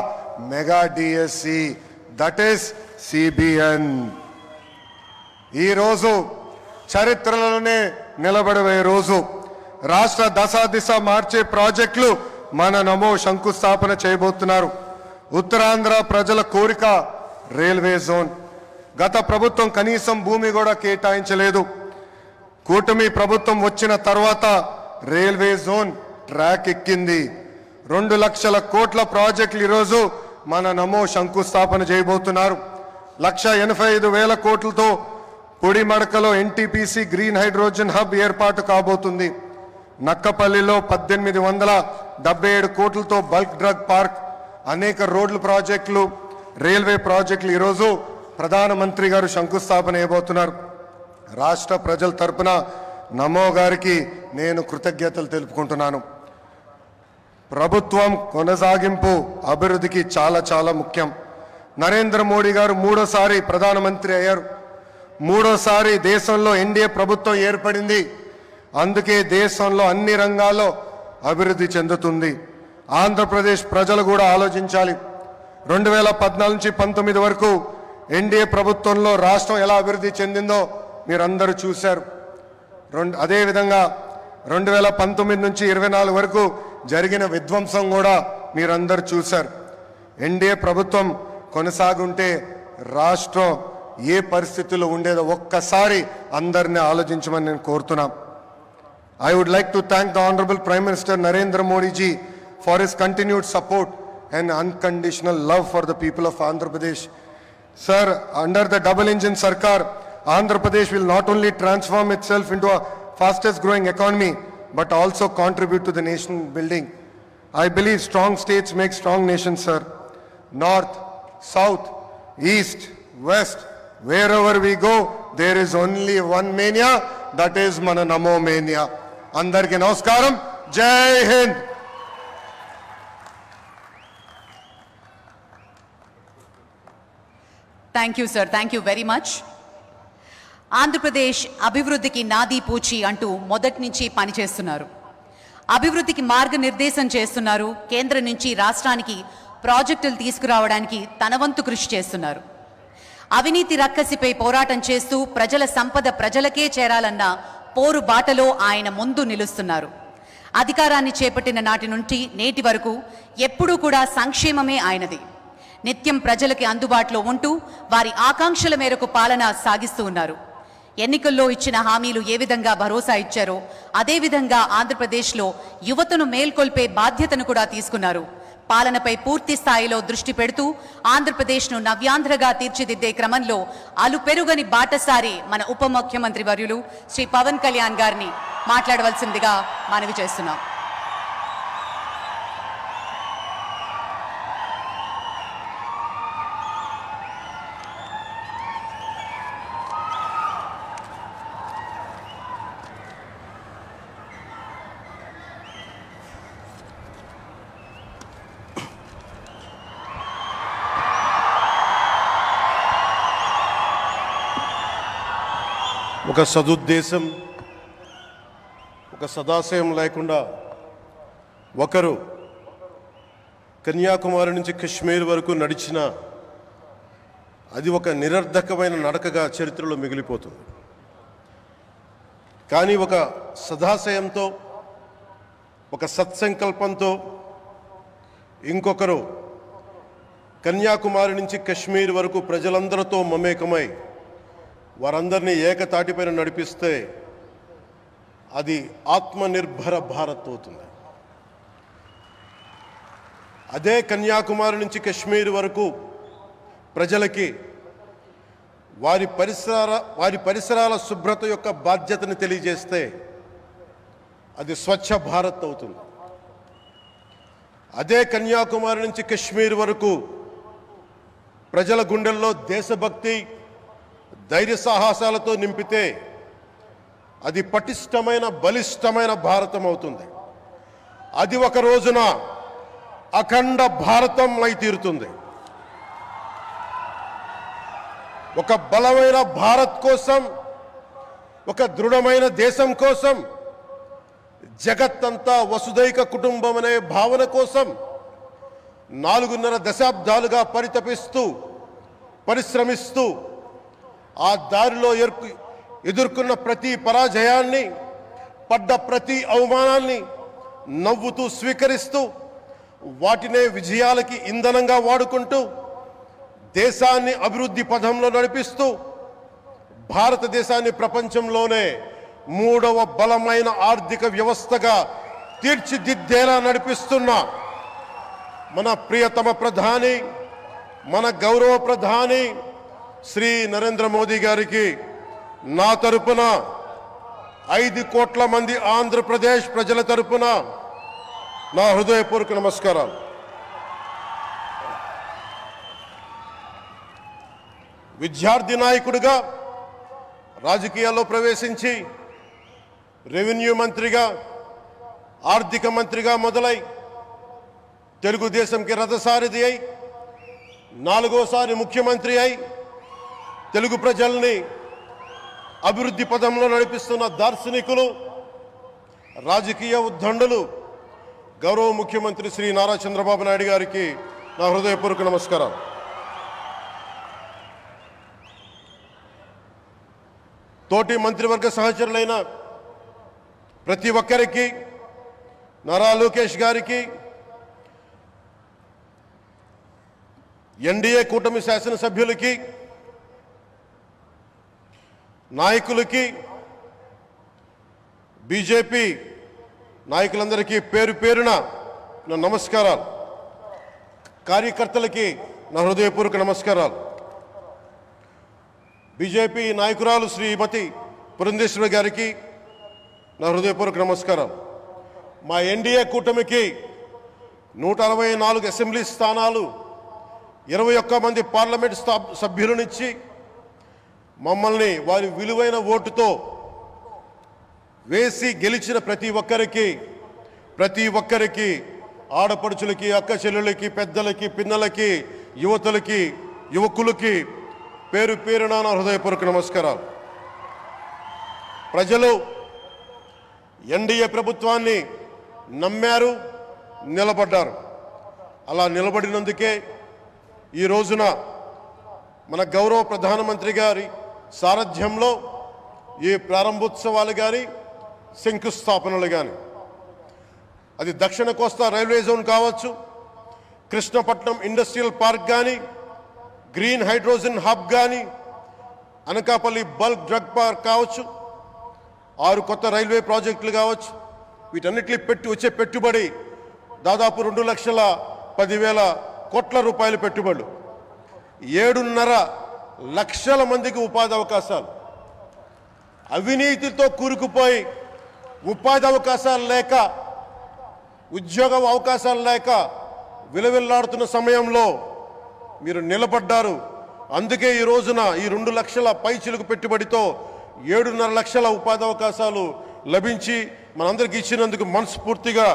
mega DSC, that is CBN. ఈరోజు చరిత్రలోనే నిలబడే రోజు. రాష్ట్ర దశ మార్చే ప్రాజెక్టులు మన నమో శంకుస్థాపన చేయబోతున్నారు. ఉత్తరాంధ్ర ప్రజల కోరిక రైల్వే జోన్. గత ప్రభుత్వం కనీసం భూమి కూడా కేటాయించలేదు. కూటమి ప్రభుత్వం వచ్చిన తర్వాత రైల్వే జోన్ ట్రాక్ ఎక్కింది. 2 లక్షల కోట్ల ప్రాజెక్టులు ఈరోజు మన నమో శంకుస్థాపన చేయబోతున్నారు. 1,85,000 కోట్లతో పొడిమడకలో ఎన్టీపీసీ గ్రీన్ హైడ్రోజన్ హబ్ ఏర్పాటు కాబోతుంది. నక్కపల్లిలో 1877 కోట్లతో బల్క్ డ్రగ్ పార్క్, అనేక రోడ్ల ప్రాజెక్టులు, రైల్వే ప్రాజెక్టులు ఈరోజు ప్రధానమంత్రి గారు శంకుస్థాపన చేయబోతున్నారు. రాష్ట్ర ప్రజల తరపున నమో గారికి నేను కృతజ్ఞతలు తెలుపుకుంటున్నాను. ప్రభుత్వం కొనసాగింపు అభివృద్ధికి చాలా చాలా ముఖ్యం. నరేంద్ర మోడీ గారు 3వ ప్రధానమంత్రి అయ్యారు. 3వ దేశంలో ఎన్డీఏ ప్రభుత్వం ఏర్పడింది. అందుకే దేశంలో అన్ని రంగాల్లో అభివృద్ధి చెందుతుంది. ఆంధ్రప్రదేశ్ ప్రజలు కూడా ఆలోచించాలి. 2014 నుంచి 19 వరకు ఎన్డీఏ ప్రభుత్వంలో రాష్ట్రం ఎలా అభివృద్ధి చెందిందో మీరందరూ చూశారు. అదేవిధంగా 2019 నుంచి 24 వరకు జరిగిన విధ్వంసం కూడా మీరందరూ చూశారు. ఎన్డీఏ ప్రభుత్వం కొనసాగుంటే రాష్ట్రం ఏ పరిస్థితుల్లో ఉండేదో ఒక్కసారి అందరినీ ఆలోచించమని నేను కోరుతున్నా. I would like to thank the Honorable Prime Minister Narendra Modi ji for his continued support and unconditional love for the people of Andhra Pradesh. Sir, under the double engine Sarkar, Andhra Pradesh will not only transform itself into a fastest growing economy, but also contribute to the nation building. I believe strong states make strong nations, sir. North, South, East, West, wherever we go, there is only one mania, that is Mana Namo Mania. Andarki Namaskaram, Jai Hind. Thank you, sir. Thank you very much. Andhra Pradesh అభివృద్ధికి నాదీ పూచి అంటూ మొదటి నుంచి పనిచేస్తున్నారు. అభివృద్ధికి మార్గనిర్దేశం చేస్తున్నారు. కేంద్రం నుంచి రాష్ట్రానికి ప్రాజెక్టులు తీసుకురావడానికి తన వంతు కృషి చేస్తున్నారు. అవినీతి రక్కసిపై పోరాటం చేస్తూ ప్రజల సంపద ప్రజలకే చేరాలన్న పోరు బాటలో ఆయన ముందు నిలుస్తున్నారు. అధికారాన్ని చేపట్టిన నాటి నుండి నేటి వరకు ఎప్పుడూ కూడా సంక్షేమమే ఆయనది. నిత్యం ప్రజలకి అందుబాటులో ఉంటూ వారి ఆకాంక్షల మేరకు పాలన సాగిస్తూ ఉన్నారు. ఎన్నికల్లో ఇచ్చిన హామీలు ఏ విధంగా భరోసా ఇచ్చారో అదేవిధంగా ఆంధ్రప్రదేశ్లో యువతను మేల్కొల్పే బాధ్యతను కూడా తీసుకున్నారు. పాలనపై పూర్తి స్థాయిలో దృష్టి పెడుతూ ఆంధ్రప్రదేశ్ను నవ్యాంధ్రగా తీర్చిదిద్దే క్రమంలో అలుపెరుగని బాటసారి మన ఉప ముఖ్యమంత్రి వర్యులు శ్రీ పవన్ కళ్యాణ్ గారిని మాట్లాడవలసిందిగా మనవి చేస్తున్నాం. ఒక సదుద్దేశం, ఒక సదాశయం లేకుండా ఒకరు కన్యాకుమారి నుంచి కశ్మీర్ వరకు నడిచిన అది ఒక నిరర్ధకమైన నడకగా చరిత్రలో మిగిలిపోతుంది. కానీ ఒక సదాశయంతో, ఒక సత్సంకల్పంతో ఇంకొకరు కన్యాకుమారి నుంచి కశ్మీర్ వరకు ప్రజలందరితో మమేకమై వారందరినీ ఏకతాటిపైన నడిపిస్తే అది ఆత్మనిర్భర భారత్ అవుతుంది. అదే కన్యాకుమారి నుంచి కశ్మీర్ వరకు ప్రజలకి వారి పరిసరాల శుభ్రత యొక్క బాధ్యతను తెలియజేస్తే అది స్వచ్ఛ భారత్ అవుతుంది. అదే కన్యాకుమారి నుంచి కశ్మీర్ వరకు ప్రజల గుండెల్లో దేశభక్తి, ధైర్య సాహసాలతో నింపితే అది పటిష్టమైన, బలిష్టమైన భారతం అవుతుంది. అది ఒక రోజున అఖండ భారతం అయి తీరుతుంది. ఒక బలమైన భారత్ కోసం, ఒక దృఢమైన దేశం కోసం, జగత్తంతా వసుదైక కుటుంబం అనే భావన కోసం 4.5 దశాబ్దాలుగా పరితపిస్తూ, పరిశ్రమిస్తూ ఆ దారిలో ఎదుర్కొన్న ప్రతి పరాజయాన్ని, పడ్డ ప్రతి అవమానాన్ని నవ్వుతూ స్వీకరిస్తూ, వాటినే విజయాలకి ఇంధనంగా వాడుకుంటూ, దేశాన్ని అభివృద్ధి పథంలో నడిపిస్తూ, భారతదేశాన్ని ప్రపంచంలోనే 3వ బలమైన ఆర్థిక వ్యవస్థగా తీర్చిదిద్దేలా నడిపిస్తున్న మన ప్రియతమ ప్రధాని, మన గౌరవ ప్రధాని శ్రీ నరేంద్ర మోదీ గారికి నా తరపున 5 కోట్ల మంది ఆంధ్రప్రదేశ్ ప్రజల తరపున నా హృదయపూర్వక నమస్కారాలు. విద్యార్థి నాయకుడిగా రాజకీయాల్లో ప్రవేశించి రెవెన్యూ మంత్రిగా, ఆర్థిక మంత్రిగా మొదలై తెలుగుదేశంకి రథసారథి అయి 4వసారి ముఖ్యమంత్రి అయి తెలుగు ప్రజల్ని అభివృద్ధి పథంలో నడిపిస్తున్న దార్శనికులు, రాజకీయ ఉద్దండులు గౌరవ ముఖ్యమంత్రి శ్రీ నారా చంద్రబాబు నాయుడు గారికి నా హృదయపూర్వక నమస్కారం. తోటి మంత్రివర్గ సహచరులైన ప్రతి ఒక్కరికి, నారా లోకేష్ గారికి, ఎన్డీఏ కూటమి శాసనసభ్యులకి, నాయకులకి, బీజేపీ నాయకులందరికీ పేరు పేరున నా నమస్కారాలు. కార్యకర్తలకి నా హృదయపూర్వక నమస్కారాలు. బీజేపీ నాయకురాలు శ్రీమతి పురంధేశ్వరి గారికి నా హృదయపూర్వక నమస్కారాలు. మా ఎన్డీఏ కూటమికి 164 అసెంబ్లీ స్థానాలు, 21 మంది పార్లమెంట్ సభ్యులనిచ్చి మమ్మల్ని వారి విలువైన ఓటుతో వేసి గెలిచిన ప్రతి ఒక్కరికి ఆడపడుచులకి, అక్క చెల్లెళ్ళకి, పెద్దలకి, పిన్నలకి, యువతులకి, యువకులకి పేరు పేరున నా హృదయపూర్వక నమస్కారాలు. ప్రజలు ఎన్డీఏ ప్రభుత్వాన్ని నమ్మారు, నిలబడ్డారు. అలా నిలబడినందుకే ఈ రోజున మన గౌరవ ప్రధానమంత్రి గారి సారథ్యంలో ఈ ప్రారంభోత్సవాలు కానీ, శంకుస్థాపనలు కానీ, అది దక్షిణ కోస్తా రైల్వే జోన్ కావచ్చు, కృష్ణపట్నం ఇండస్ట్రియల్ పార్క్ కానీ, గ్రీన్ హైడ్రోజన్ హబ్ కానీ, అనకాపల్లి బల్క్ డ్రగ్ పార్క్ కావచ్చు, 6 కొత్త రైల్వే ప్రాజెక్టులు కావచ్చు, వీటన్నిటిని వచ్చే పెట్టుబడి దాదాపు 2,10,000 కోట్ల రూపాయల పెట్టుబడులు, 7.5 లక్షల మందికి ఉపాధి అవకాశాలు. అవినీతితో కూరుకుపోయి ఉపాధి అవకాశాలు లేక, ఉద్యోగ అవకాశాలు లేక విలవిల్లాడుతున్న సమయంలో మీరు నిలబడ్డారు. అందుకే ఈ రోజున ఈ 2 లక్షల పైచిలుకు పెట్టుబడితో 7.5 లక్షల ఉపాధి అవకాశాలు లభించి మనందరికీ ఇచ్చినందుకు మనస్ఫూర్తిగా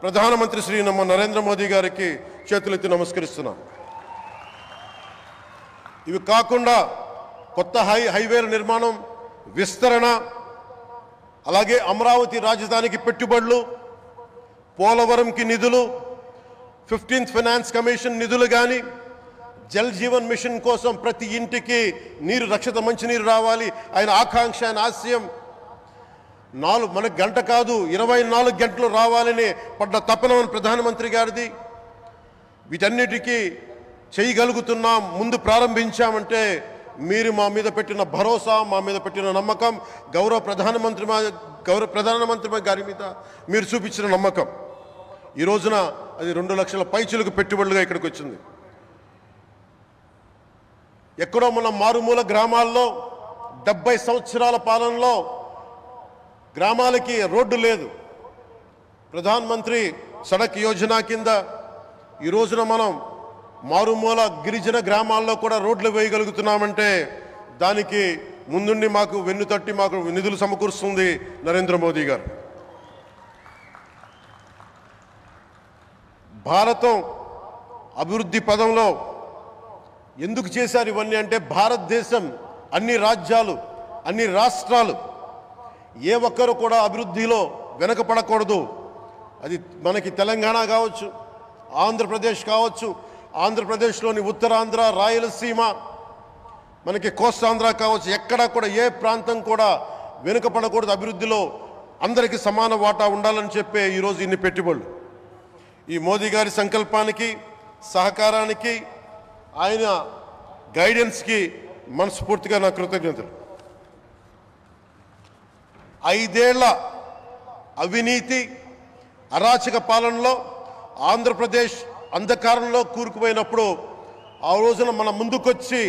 ప్రధానమంత్రి శ్రీ నరేంద్ర మోదీ గారికి చేతులెత్తి నమస్కరిస్తున్నాను. ఇవి కాకుండా కొత్త హైవేల నిర్మాణం, విస్తరణ, అలాగే అమరావతి రాజధానికి పెట్టుబడులు, పోలవరంకి నిధులు, 15th ఫైనాన్స్ కమిషన్ నిధులు కానీ, జల్ జీవన్ మిషన్ కోసం ప్రతి ఇంటికి నీరు, రక్షిత మంచినీరు రావాలి ఆయన ఆకాంక్ష, ఆయన ఆశయం. మనకు గంట కాదు 24 గంటలు రావాలని పడ్డ తపన ప్రధానమంత్రి గారిది. వీటన్నిటికీ చేయగలుగుతున్నాం, ముందు ప్రారంభించామంటే మీరు మా మీద పెట్టిన భరోసా, మా మీద పెట్టిన నమ్మకం, గౌరవ ప్రధానమంత్రి గారి మీద మీరు చూపించిన నమ్మకం. ఈ రోజున అది 2 లక్షల పైచిలకు పెట్టుబడులుగా ఇక్కడికి వచ్చింది. ఎక్కడో మన మారుమూల గ్రామాల్లో 70 సంవత్సరాల పాలనలో గ్రామాలకి రోడ్డు లేదు. ప్రధాన్ మంత్రి సడక్ యోజన కింద ఈ రోజున మనం మారుమూల గిరిజన గ్రామాల్లో కూడా రోడ్లు వేయగలుగుతున్నామంటే దానికి ముందుండి మాకు వెన్నుతట్టి మాకు నిధులు సమకూరుస్తుంది నరేంద్ర మోదీ గారు. భారతం అభివృద్ధి పదంలో ఎందుకు చేశారు ఇవన్నీ అంటే భారతదేశం అన్ని రాజ్యాలు అన్ని రాష్ట్రాలు ఏ ఒక్కరు కూడా అభివృద్ధిలో వెనకపడకూడదు. అది మనకి తెలంగాణ కావచ్చు, ఆంధ్రప్రదేశ్ కావచ్చు, ఆంధ్రప్రదేశ్లోని ఉత్తరాంధ్ర, రాయలసీమ, మనకి కోస్తాంధ్ర కావచ్చు, ఎక్కడా కూడా ఏ ప్రాంతం కూడా వెనుకపడకూడదు. అభివృద్ధిలో అందరికీ సమాన వాటా ఉండాలని చెప్పే ఈరోజు ఇన్ని పెట్టుబడులు. ఈ మోదీ గారి సంకల్పానికి, సహకారానికి, ఆయన గైడెన్స్కి మనస్ఫూర్తిగా నా కృతజ్ఞతలు. 5 ఏళ్ల అవినీతి అరాచక పాలనలో ఆంధ్రప్రదేశ్ అంధకారంలో కూరుకుపోయినప్పుడు ఆ రోజున మన ముందుకొచ్చి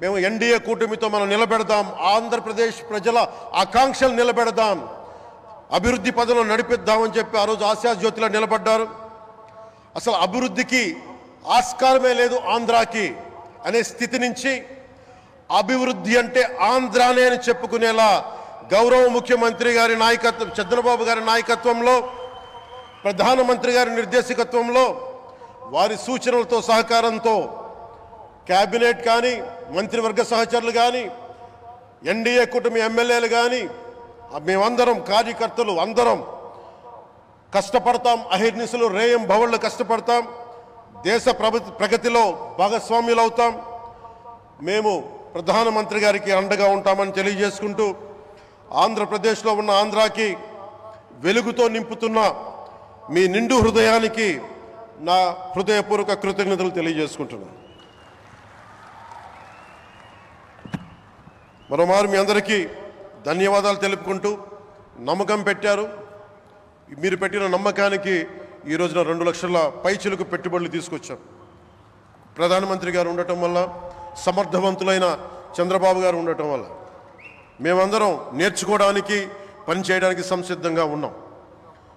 మేము ఎన్డీఏ కూటమితో మనం నిలబెడదాం, ఆంధ్రప్రదేశ్ ప్రజల ఆకాంక్షలు నిలబెడదాం, అభివృద్ధి పదంలో నడిపిద్దామని చెప్పి ఆ రోజు ఆశాజ్యోతిలో నిలబడ్డారు. అసలు అభివృద్ధికి ఆస్కారమే లేదు ఆంధ్రాకి అనే స్థితి నుంచి అభివృద్ధి అంటే ఆంధ్రానే అని చెప్పుకునేలా గౌరవ ముఖ్యమంత్రి గారి నాయకత్వం, చంద్రబాబు గారి నాయకత్వంలో, ప్రధానమంత్రి గారి నిర్దేశకత్వంలో, వారి సూచనలతో సహకారంతో క్యాబినెట్ కానీ, మంత్రివర్గ సహచరులు కానీ, ఎన్డీఏ కూటమి ఎమ్మెల్యేలు కానీ, మేమందరం కార్యకర్తలు అందరం కష్టపడతాం. అహిర్నిశలు రేయం భవళ్ళు కష్టపడతాం. దేశ ప్రగతిలో భాగస్వామ్యులు అవుతాం. మేము ప్రధానమంత్రి గారికి అండగా ఉంటామని తెలియజేసుకుంటూ ఆంధ్రప్రదేశ్లో ఉన్న ఆంధ్రాకి వెలుగుతో నింపుతున్న మీ నిండు హృదయానికి నా హృదయపూర్వక కృతజ్ఞతలు తెలియజేసుకుంటున్నాను. మరోమారు మీ అందరికీ ధన్యవాదాలు తెలుపుకుంటూ నమ్మకం పెట్టారు. మీరు పెట్టిన నమ్మకానికి ఈ రోజున 2 లక్షల పైచిలకు పెట్టుబడులు తీసుకొచ్చాం. ప్రధానమంత్రి గారు ఉండటం వల్ల, సమర్థవంతులైన చంద్రబాబు గారు ఉండటం వల్ల మేమందరం నేర్చుకోవడానికి, పనిచేయడానికి సంసిద్ధంగా ఉన్నాం.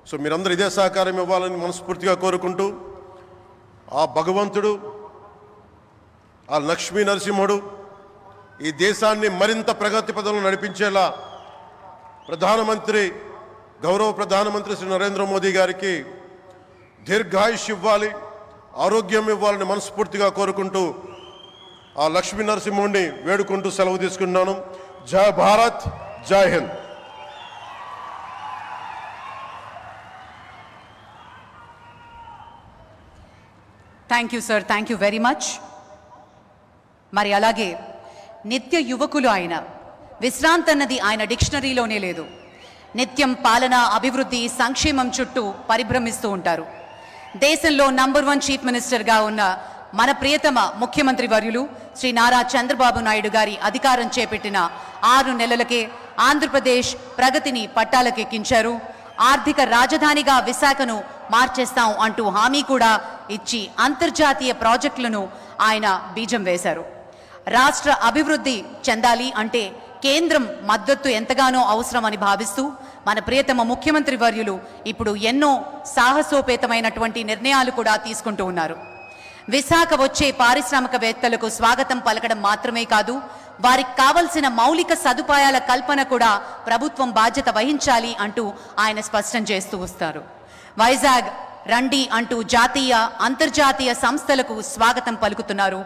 సో మీరందరూ ఇదే సహకారం ఇవ్వాలని మనస్ఫూర్తిగా కోరుకుంటూ ఆ భగవంతుడు, ఆ లక్ష్మీ నరసింహుడు ఈ దేశాన్ని మరింత ప్రగతి పదంలో నడిపించేలా గౌరవ ప్రధానమంత్రి శ్రీ నరేంద్ర మోదీ గారికి దీర్ఘాయుష్ ఇవ్వాలి, ఆరోగ్యం ఇవ్వాలని మనస్ఫూర్తిగా కోరుకుంటూ ఆ లక్ష్మీ నరసింహుడిని వేడుకుంటూ సెలవు తీసుకున్నాను. జై భారత్, జై Hind. Thank you sir, thank you very much. మరి అలాగే నిత్య యువకులు ఆయన, విశ్రాంతి అన్నది ఆయన డిక్షనరీలోనే లేదు. నిత్యం పాలన, అభివృద్ధి, సంక్షేమం చుట్టూ పరిభ్రమిస్తూ ఉంటారు. దేశంలో నంబర్ 1 చీఫ్ మినిస్టర్గా ఉన్న మన ప్రియతమ ముఖ్యమంత్రి వర్యులు శ్రీ నారా చంద్రబాబు నాయుడు గారి అధికారం చేపట్టిన 6 నెలలకే ఆంధ్రప్రదేశ్ ప్రగతిని పట్టాలకెక్కించారు. ఆర్థిక రాజధానిగా విశాఖను మార్చేస్తాం అంటూ హామీ కూడా ఇచ్చి అంతర్జాతీయ ప్రాజెక్టులను ఆయన బీజం వేశారు. రాష్ట్ర అభివృద్ధి చెందాలి అంటే కేంద్రం మద్దతు ఎంతగానో అవసరమని భావిస్తూ మన ప్రియతమ ముఖ్యమంత్రి వర్యులు ఇప్పుడు ఎన్నో సాహసోపేతమైనటువంటి నిర్ణయాలు కూడా తీసుకుంటూ ఉన్నారు. విశాఖ వచ్చే పారిశ్రామికవేత్తలకు స్వాగతం పలకడం మాత్రమే కాదు, వారికి కావలసిన మౌలిక సదుపాయాల కల్పన కూడా ప్రభుత్వం బాధ్యత వహించాలి అంటూ ఆయన స్పష్టం చేస్తూ వస్తారు. వైజాగ్ రండి అంటూ జాతీయ, అంతర్జాతీయ సంస్థలకు స్వాగతం పలుకుతున్నారు.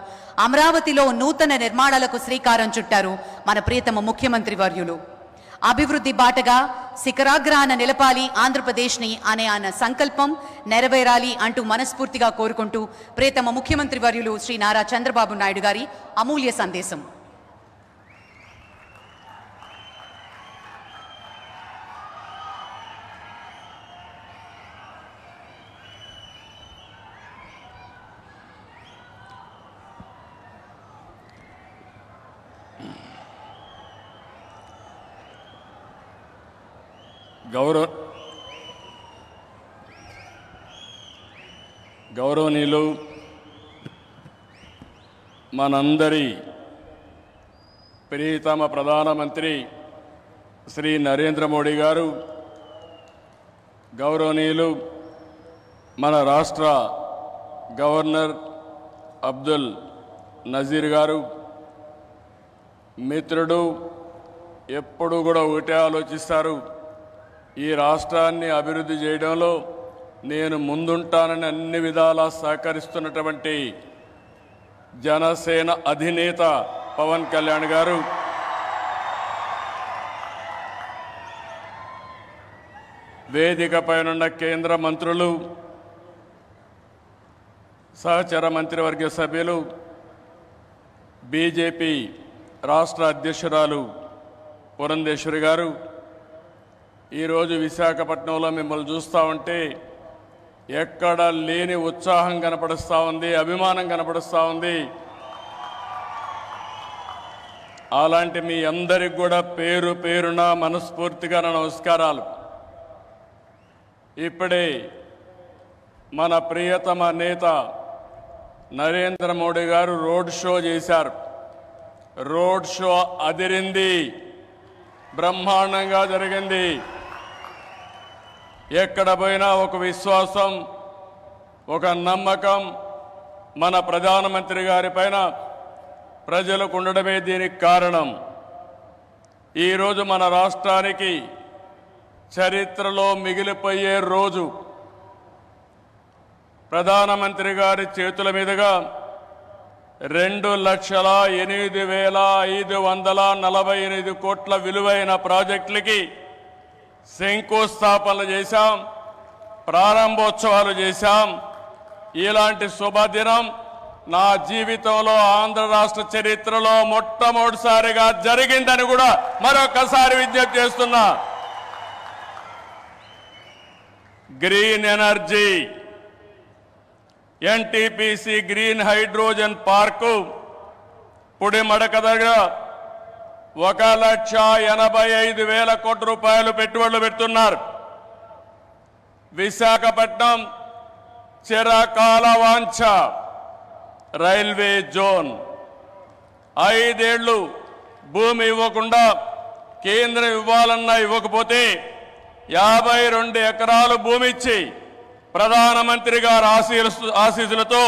అమరావతిలో నూతన నిర్మాణాలకు శ్రీకారం చుట్టారు మన ప్రియతమ ముఖ్యమంత్రి వర్యులు. అభివృద్ధి బాటగా శిఖరాగ్రాన నిలపాలి ఆంధ్రప్రదేశ్ని అనే ఆయన సంకల్పం నెరవేరాలి అంటూ మనస్ఫూర్తిగా కోరుకుంటూ ప్రియతమ ముఖ్యమంత్రి వర్యులు శ్రీ నారా చంద్రబాబు నాయుడు గారి అమూల్య సందేశం. గౌరవనీయులు, మనందరి ప్రియతమ ప్రధానమంత్రి శ్రీ నరేంద్ర మోడీ గారు, గౌరవనీయులు మన రాష్ట్ర గవర్నర్ అబ్దుల్ నజీర్ గారు, మిత్రుడు, ఎప్పుడు కూడా ఒకటే ఆలోచిస్తారు, ఈ రాష్ట్రాన్ని అభివృద్ధి చేయడంలో నేను ముందుంటానని అన్ని విధాలా సహకరిస్తున్నటువంటి జనసేన అధినేత పవన్ కళ్యాణ్ గారు, వేదికపైనున్న కేంద్ర మంత్రులు, సహచర మంత్రివర్గ సభ్యులు, బీజేపీ రాష్ట్ర అధ్యక్షురాలు పురంధేశ్వరి గారు, ఈరోజు విశాఖపట్నంలో మిమ్మల్ని చూస్తూ ఉంటే ఎక్కడ లేని ఉత్సాహం కనపడుస్తూ ఉంది, అభిమానం కనపడుస్తూ ఉంది. అలాంటి మీ అందరికి కూడా పేరు పేరున మనస్ఫూర్తిగా నమస్కారాలు. ఇప్పుడే మన ప్రియతమ నేత నరేంద్ర మోడీ గారు రోడ్ షో చేశారు. రోడ్ షో అదిరింది, బ్రహ్మాండంగా జరిగింది. ఎక్కడ పోయినా ఒక విశ్వాసం, ఒక నమ్మకం మన ప్రధానమంత్రి గారి పైన ప్రజలకు ఉండడమే దీనికి కారణం. ఈరోజు మన రాష్ట్రానికి చరిత్రలో మిగిలిపోయే రోజు. ప్రధానమంత్రి గారి చేతుల మీదుగా 2,08,548 కోట్ల విలువైన ప్రాజెక్టులకి శంకుస్థాపనలు చేశాం, ప్రారంభోత్సవాలు చేశాం. ఇలాంటి శుభదినం నా జీవితంలో ఆంధ్ర రాష్ట్ర చరిత్రలో మొట్టమొదటిసారిగా జరిగిందని కూడా మరొకసారి విజ్ఞప్తి చేస్తున్నా. Green energy, NTPC green hydrogen park Pudimadaka దగ్గర 1,85,000 కోట్ల రూపాయలు పెట్టుబడులు పెడుతున్నారు. విశాఖపట్నం చిరకాల వాంఛ రైల్వే జోన్. 5 ఏళ్లు భూమి ఇవ్వకుండా కేంద్రం ఇవ్వాలన్నా ఇవ్వకపోతే 52 ఎకరాలు భూమి ఇచ్చి ప్రధానమంత్రి గారి ఆశీస్సులతో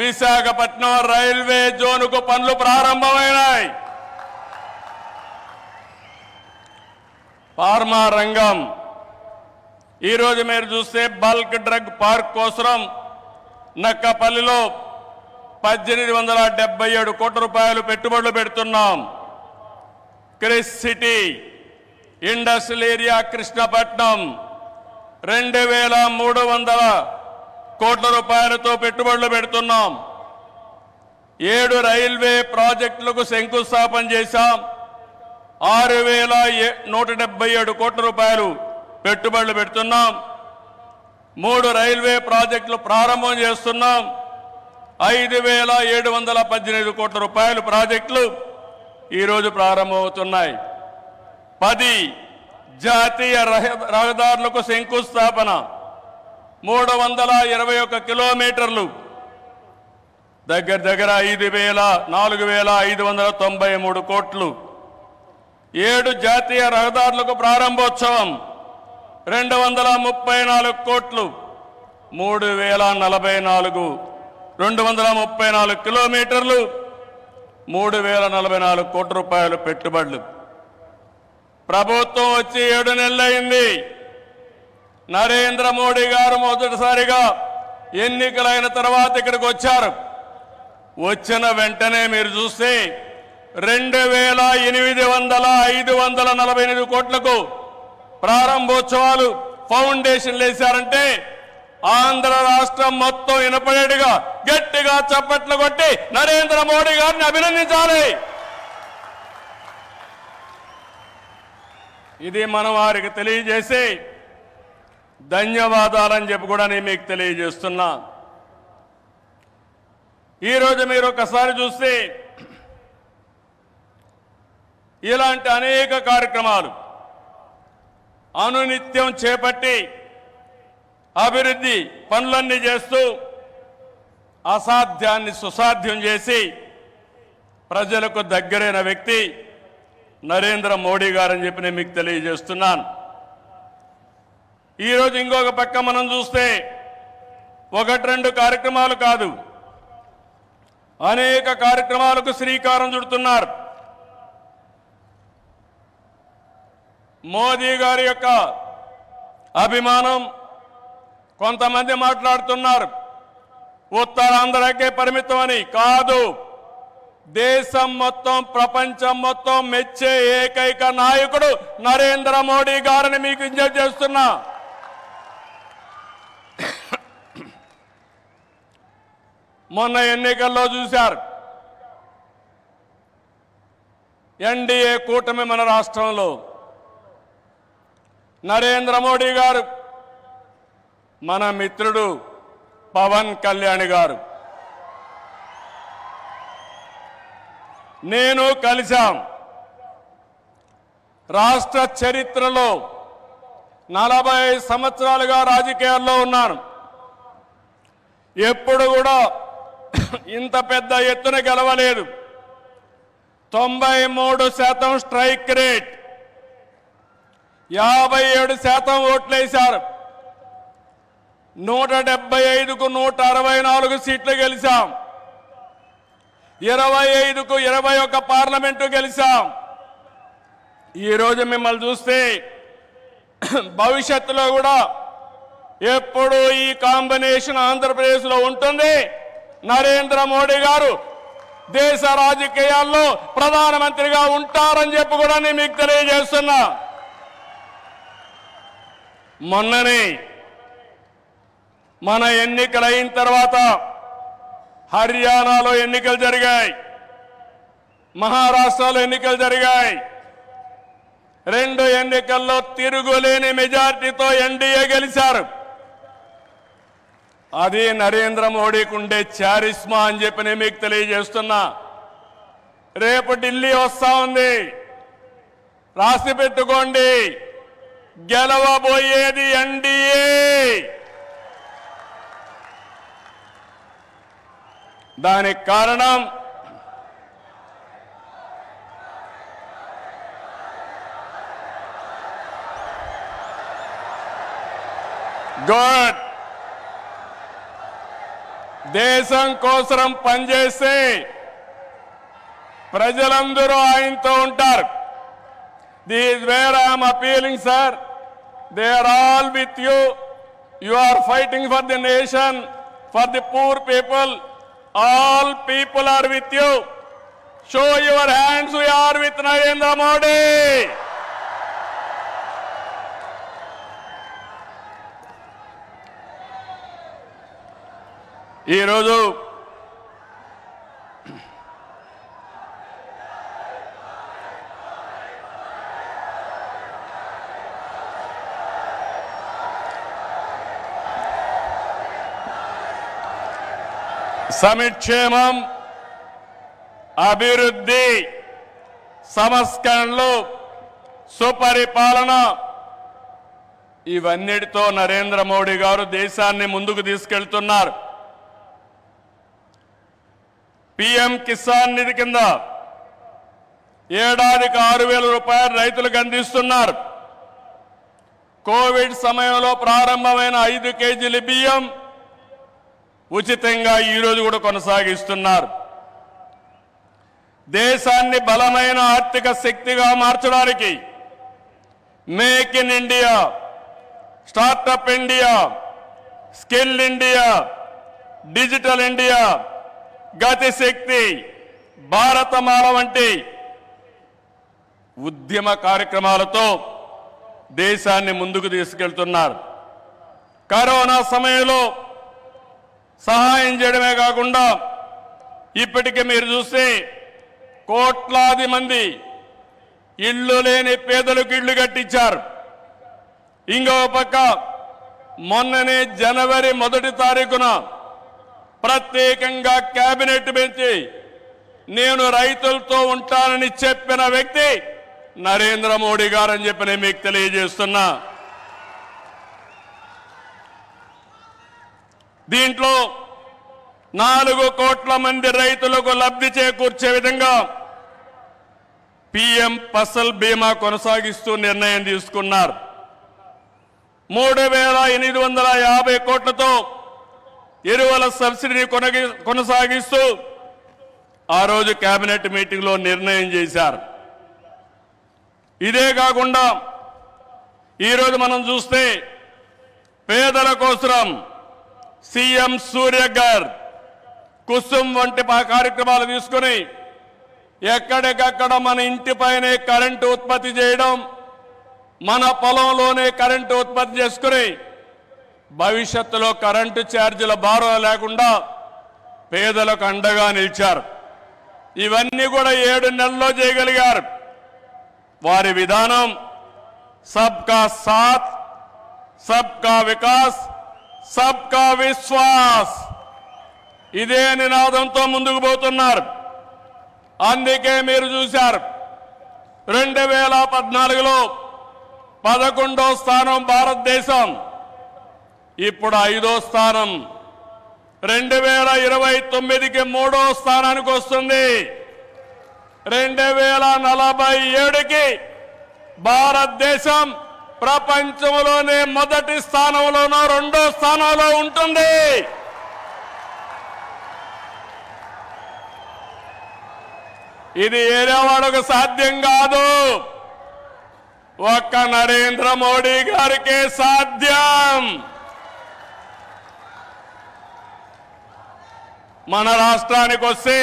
విశాఖపట్నం రైల్వే జోన్కు పనులు ప్రారంభమైనాయి. ఫార్మా రంగం, ఈరోజు మీరు చూస్తే బల్క్ డ్రగ్ పార్క్ కోసం నక్కపల్లిలో 1,877 కోట్ల రూపాయలు పెట్టుబడులు పెడుతున్నాం. Chris city industrial area Krishnapatnam 2,300 కోట్ల రూపాయలతో పెట్టుబడులు పెడుతున్నాం. 7 రైల్వే ప్రాజెక్టులకు శంకుస్థాపన చేశాం. 6,177 కోట్ల రూపాయలు పెట్టుబడులు పెడుతున్నాం. 3 రైల్వే ప్రాజెక్టులు ప్రారంభం చేస్తున్నాం. 5,718 కోట్ల రూపాయలు ప్రాజెక్టులు ఈరోజు ప్రారంభమవుతున్నాయి. 10 జాతీయ రహదారులకు శంకుస్థాపన, 321 కిలోమీటర్లు, దగ్గర 4,593 కోట్లు. 7 జాతీయ రహదారులకు ప్రారంభోత్సవం, 234 కోట్లు, 234 కిలోమీటర్లు, 3,044 కోట్ల రూపాయలు పెట్టుబడులు. ప్రభుత్వం వచ్చి 7 నెలలైంది. నరేంద్ర మోడీ గారు మొదటిసారిగా ఎన్నికలైన తర్వాత ఇక్కడికి వచ్చారు. వచ్చిన వెంటనే మీరు చూస్తే 2,548 కోట్లకు ప్రారంభోత్సవాలు, ఫౌండేషన్లు వేశారంటే ఆంధ్ర రాష్ట్రం మొత్తం వినపడేట్టుగా గట్టిగా చప్పట్లు కొట్టి నరేంద్ర మోడీ గారిని అభినందించాలి. ఇది మనం వారికి తెలియజేసి ధన్యవాదాలని చెప్పి కూడా నేను మీకు తెలియజేస్తున్నా. ఈరోజు మీరు ఒకసారి చూస్తే ఇలాంటి అనేక కార్యక్రమాలు అనునిత్యం చేపట్టి అభివృద్ధి పనులన్నీ చేస్తూ అసాధ్యాన్ని సుసాధ్యం చేసి ప్రజలకు దగ్గరైన వ్యక్తి నరేంద్ర మోడీ గారని చెప్పి నేను మీకు తెలియజేస్తున్నాను. ఈరోజు ఇంకొక పక్క మనం చూస్తే 1-2 కార్యక్రమాలు కాదు, అనేక కార్యక్రమాలకు శ్రీకారం చుడుతున్నారు. మోదీ గారి యొక్క అభిమానం కొంతమంది మాట్లాడుతున్నారు ఉత్తరాంధ్రకే పరిమితం అని. కాదు, దేశం మొత్తం ప్రపంచం మొత్తం మెచ్చే ఏకైక నాయకుడు నరేంద్ర మోడీ గారిని మీకు విజ్ఞప్తి చేస్తున్నా. మొన్న ఎన్నికల్లో చూశారు, ఎన్డీఏ కూటమి మన రాష్ట్రంలో నరేంద్ర మోడీ గారు, మన మిత్రుడు పవన్ కళ్యాణ్ గారు, నేను కలిశాం. రాష్ట్ర చరిత్రలో 40 సంవత్సరాలుగా రాజకీయాల్లో ఉన్నాను. ఎప్పుడు కూడా ఇంత పెద్ద ఎత్తున గెలవలేదు. 93% స్ట్రైక్ రేట్, 57% ఓట్లేశారు. 175కు 164 సీట్లు గెలిచాం. 25కు 21 పార్లమెంటు గెలిచాం. ఈరోజు మిమ్మల్ని చూస్తే భవిష్యత్తులో కూడా ఎప్పుడు ఈ కాంబినేషన్ ఆంధ్రప్రదేశ్లో ఉంటుంది. నరేంద్ర మోడీ గారు దేశ రాజకీయాల్లో ప్రధానమంత్రిగా ఉంటారని చెప్పి కూడా నేను మీకు తెలియజేస్తున్నా. మొన్ననే మన ఎన్నికలు అయిన తర్వాత హర్యానాలో ఎన్నికలు జరిగాయి, మహారాష్ట్రలో ఎన్నికలు జరిగాయి. 2 ఎన్నికల్లో తిరుగులేని మెజార్టీతో ఎన్డీఏ గెలిచారు. అది నరేంద్ర మోడీకి ఉండే చారిస్మా అని చెప్పి నేను మీకు తెలియజేస్తున్నా. రేపు ఢిల్లీ వస్తా ఉంది, రాసి పెట్టుకోండి. గెలవబోయేది ఎన్డీఏ. దానికి కారణం గుడ్, దేశం కోసం పనిచేస్తే ప్రజలందరూ ఆయనతో ఉంటారు. This where I'm appealing sir, they are all with you. You are fighting for the nation, for the poor people. All people are with you. Show your hands, we are with Narendra Modi. ఈ రోజు సంక్షేమం, అభివృద్ధి, సంస్కరణలు, సుపరిపాలన, ఇవన్నిటితో నరేంద్ర మోడీ గారు దేశాన్ని ముందుకు తీసుకెళ్తున్నారు. పీఎం కిసాన్ నిధి కింద ఏడాదికి 6,000 రూపాయలు రైతులకు అందిస్తున్నారు. కోవిడ్ సమయంలో ప్రారంభమైన 5 కేజీల బియ్యం ఉచితంగా ఈరోజు కూడా కొనసాగిస్తున్నారు. దేశాన్ని బలమైన ఆర్థిక శక్తిగా మార్చడానికి make in India, startup India, skill India, digital India, Gatishakti, Bharatmala వంటి ఉద్యమ కార్యక్రమాలతో దేశాన్ని ముందుకు తీసుకెళ్తున్నారు. కరోనా సమయంలో సహాయం చేయడమే కాకుండా ఇప్పటికే మీరు చూస్తే కోట్లాది మంది ఇళ్ళు లేని పేదలకు ఇళ్ళు కట్టించారు. ఇంకో పక్క మొన్ననే జనవరి 1వ తారీఖున ప్రత్యేకంగా కేబినెట్ పెంచి నేను రైతులతో ఉంటానని చెప్పిన వ్యక్తి నరేంద్ర మోడీ గారని చెప్పి నేను మీకు తెలియజేస్తున్నా. దీంట్లో 4 కోట్ల మంది రైతులకు లబ్ధి చేకూర్చే విధంగా పీఎం ఫసల్ బీమా కొనసాగిస్తూ నిర్ణయం తీసుకున్నారు. 3,850 కోట్లతో ఎరువుల సబ్సిడీని కొనసాగిస్తూ ఆ రోజు కేబినెట్ మీటింగ్లో నిర్ణయం చేశారు. ఇదే కాకుండా ఈరోజు మనం చూస్తే పేదల కోసం సీఎం సూర్య గారు కుసుమ్ వంటి కార్యక్రమాలు తీసుకుని ఎక్కడికక్కడ మన ఇంటిపైనే కరెంటు ఉత్పత్తి చేయడం, మన పొలంలోనే కరెంటు ఉత్పత్తి చేసుకుని భవిష్యత్తులో కరెంటు ఛార్జీల భారం లేకుండా పేదలకు అండగా నిలిచారు. ఇవన్నీ కూడా 7 నెలల్లో చేయగలిగారు. వారి విధానం సబ్కా సాత్, సబ్కా వికాస్, సబ్కా విశ్వాస్ ఇదే నినాదంతో ముందుకు పోతున్నారు. అందుకే మీరు చూశారు 2014లో 11వ స్థానం భారతదేశం, ఇప్పుడు 5వ స్థానం. 2029కి 3వ స్థానానికి వస్తుంది. 2047కి భారతదేశం ప్రపంచంలోనే మొదటి స్థానంలోనో 2వ స్థానంలో ఉంటుంది. ఇది ఏరేవాళ్ళకు సాధ్యం కాదు, ఒక్క నరేంద్ర మోడీ గారికే సాధ్యం. మన రాష్ట్రానికి వస్తే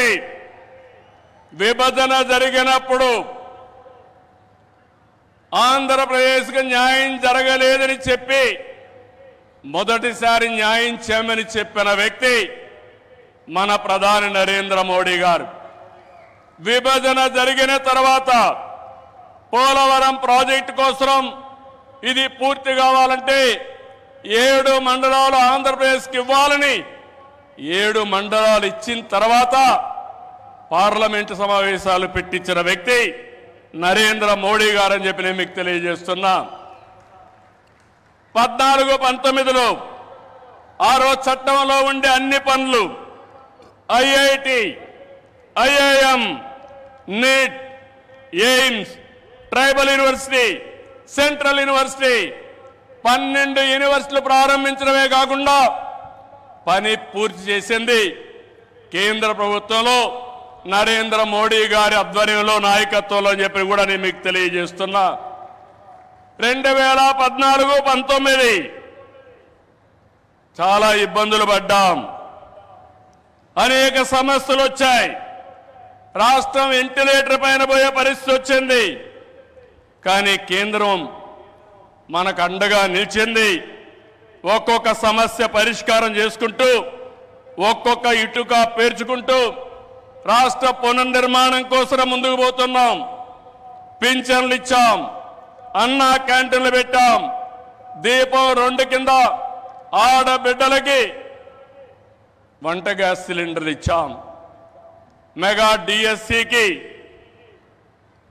విభజన జరిగినప్పుడు ఆంధ్రప్రదేశ్కి న్యాయం జరగలేదని చెప్పి మొదటిసారి న్యాయం చేయమని చెప్పిన వ్యక్తి మన ప్రధాని నరేంద్ర మోడీ గారు. విభజన జరిగిన తర్వాత పోలవరం ప్రాజెక్టు కోసం ఇది పూర్తి కావాలంటే 7 మండలాలు ఆంధ్రప్రదేశ్కి ఇవ్వాలని 7 మండలాలు ఇచ్చిన తర్వాత పార్లమెంటు సమావేశాలు పెట్టించిన వ్యక్తి నరేంద్ర మోడీ గారని చెప్పి నేను మీకు తెలియజేస్తున్నా. 14-19లో ఆ రోజు చట్టంలో ఉండే అన్ని పనులు IIT, IIM, NEET, AIIMS, tribal university, central university 12 యూనివర్సిటీలు ప్రారంభించడమే కాకుండా పని పూర్తి చేసింది కేంద్ర ప్రభుత్వంలో నరేంద్ర మోడీ గారి ఆధ్వర్యంలో నాయకత్వంలో అని చెప్పి కూడా నేను మీకు తెలియజేస్తున్నా. 2014-19 చాలా ఇబ్బందులు పడ్డాం, అనేక సమస్యలు వచ్చాయి. రాష్ట్రం వెంటిలేటర్ పైన పోయే పరిస్థితి వచ్చింది. కానీ కేంద్రం మనకు అండగా నిలిచింది. ఒక్కొక్క సమస్య పరిష్కారం చేసుకుంటూ, ఒక్కొక్క ఇటుక పేర్చుకుంటూ రాష్ట్ర పునర్నిర్మాణం కోసం ముందుకు పోతున్నాం. పింఛన్లు ఇచ్చాం, అన్నా క్యాంటీన్లు పెట్టాం, దీపం 2 కింద ఆడబిడ్డలకి వంట గ్యాస్ సిలిండర్లు ఇచ్చాం, మెగా డిఎస్సికి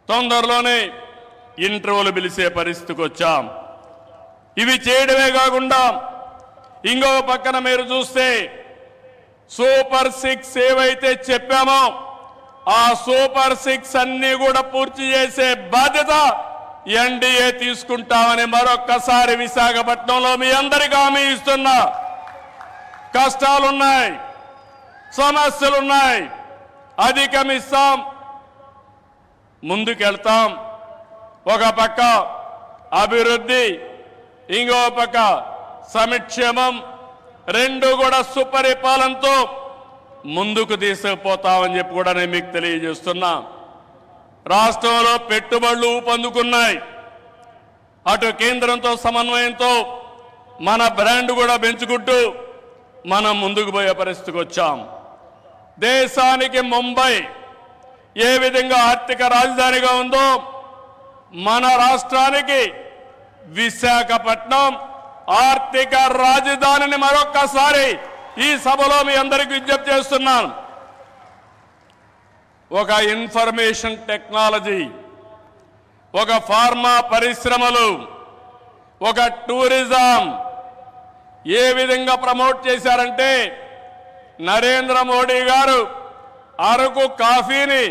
తొందరలోనే ఇంటర్వ్యూలు పిలిచే పరిస్థితికి వచ్చాం. ఇవి చేయడమే కాకుండా ఇంకో పక్కన మీరు చూస్తే సూపర్ 6 ఏవైతే చెప్పామో ఆ సూపర్ 6 అన్ని కూడా పూర్తి చేసే బాధ్యత ఎన్డీఏ తీసుకుంటామని మరొక్కసారి విశాఖపట్నంలో మీ అందరికీ హామీ ఇస్తున్నా. కష్టాలున్నాయి, సమస్యలున్నాయి, అధిగమిస్తాం, ముందుకెళ్తాం. ఒక పక్క అభివృద్ధి, ఇంకో పక్క సంక్షేమం, 2 కూడా సుపరిపాలనతో ముందుకు తీసుకుపోతామని చెప్పి కూడా నేను మీకు తెలియజేస్తున్నా. రాష్ట్రంలో పెట్టుబడులు ఊపందుకున్నాయి. అటు కేంద్రంతో సమన్వయంతో మన బ్రాండ్ కూడా పెంచుకుంటూ మనం ముందుకు పోయే పరిస్థితికి వచ్చాం. దేశానికి ముంబై ఏ విధంగా ఆర్థిక రాజధానిగా ఉందో మన రాష్ట్రానికి విశాఖపట్నం ఆర్థిక రాజధానిని మరొక్కసారి ఈ సభలో మీ అందరికీ విజ్ఞప్తి చేస్తున్నాను. ఒక ఇన్ఫర్మేషన్ టెక్నాలజీ, ఒక ఫార్మా పరిశ్రమలు, ఒక టూరిజం ఏ విధంగా ప్రమోట్ చేశారంటే నరేంద్ర మోడీ గారు అరకు కాఫీని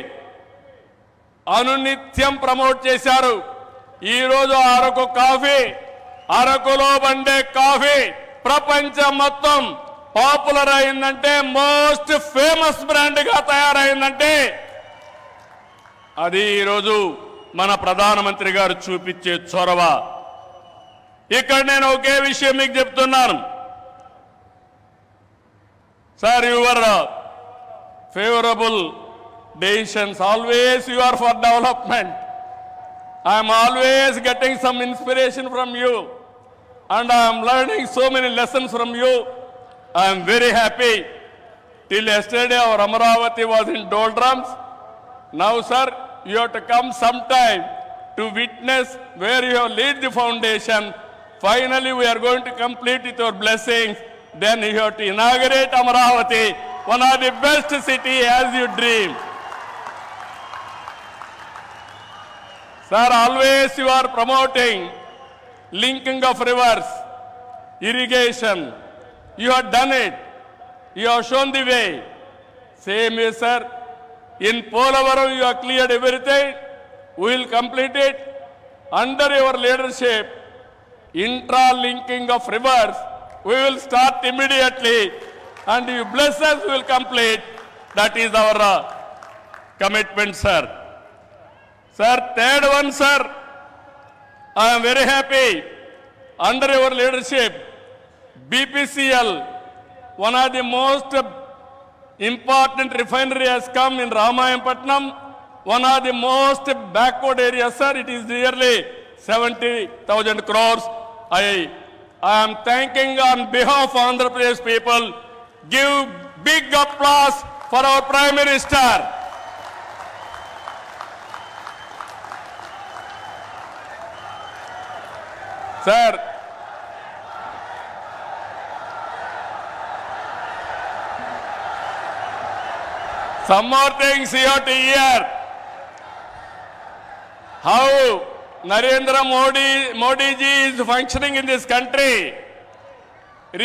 అనునిత్యం ప్రమోట్ చేశారు. ఈరోజు అరకు కాఫీ, అరకులో బండే కాఫీ ప్రపంచం మొత్తం పాపులర్ అయిందంటే, మోస్ట్ ఫేమస్ బ్రాండ్ గా తయారైందంటే అది ఈరోజు మన ప్రధానమంత్రి గారు చూపించే చొరవ. ఇక్కడ నేను ఒకే విషయం మీకు చెప్తున్నాను sir, your favourable decisions, always you are for development. I am always getting some inspiration from you and I am learning so many lessons from you. I am very happy. Till yesterday our Amaravati was in doldrums. Now sir, you have to come sometime to witness where you have laid the foundation. Finally we are going to complete with your blessings. Then you have to inaugurate Amaravati, one of the best city as you dream. Sir, always you are promoting linking of rivers, irrigation. You have done it. You have shown the way. Same way, sir. In Polavaram, you have cleared everything. We will complete it. Under your leadership, intra-linking of rivers, we will start immediately. And you bless us, we will complete. That is our commitment, sir. Sir, third one, sir, I am very happy. Under your leadership, BPCL, one of the most important refinery has come in Ramayanpatnam, one of the most backward areas, sir. It is nearly 70,000 crores. I am thanking on behalf of Andhra Pradesh people. Give big applause for our Prime Minister. Sir, some more things you have to hear. How Narendra Modi ji is functioning in this country.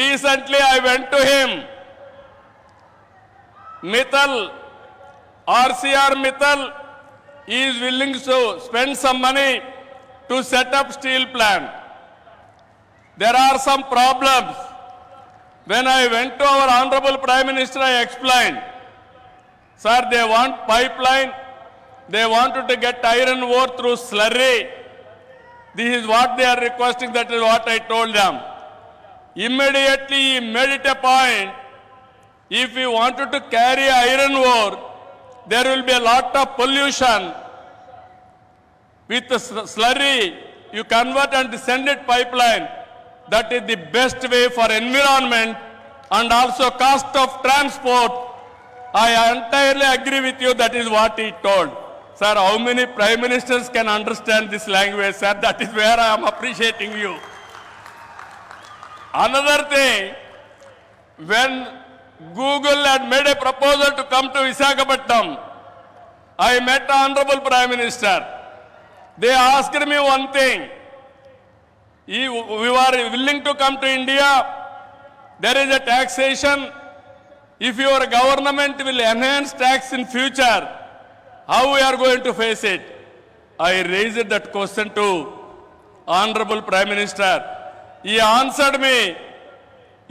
Recently I went to him. Mittal, RCR Mittal is willing to spend some money to set up steel plant. There are some problems. When I went to our Honorable Prime Minister, I explained, sir, they want pipeline, they wanted to get iron ore through slurry. This is what they are requesting, that is what I told them. Immediately he made it a point, if we wanted to carry iron ore, there will be a lot of pollution. With the slurry, you convert and send it pipeline. That is the best way for environment and also cost of transport. I entirely agree with you. That is what he told. Sir, how many prime ministers can understand this language, sir? That is where I am appreciating you. Another thing, when Google had made a proposal to come to Visakhapatnam, I met the Honorable Prime Minister. They asked me one thing. We were willing to come to India. There is a taxation. If your government will enhance tax in future, how we are going to face it? I raised that question to Honorable Prime Minister. He answered me,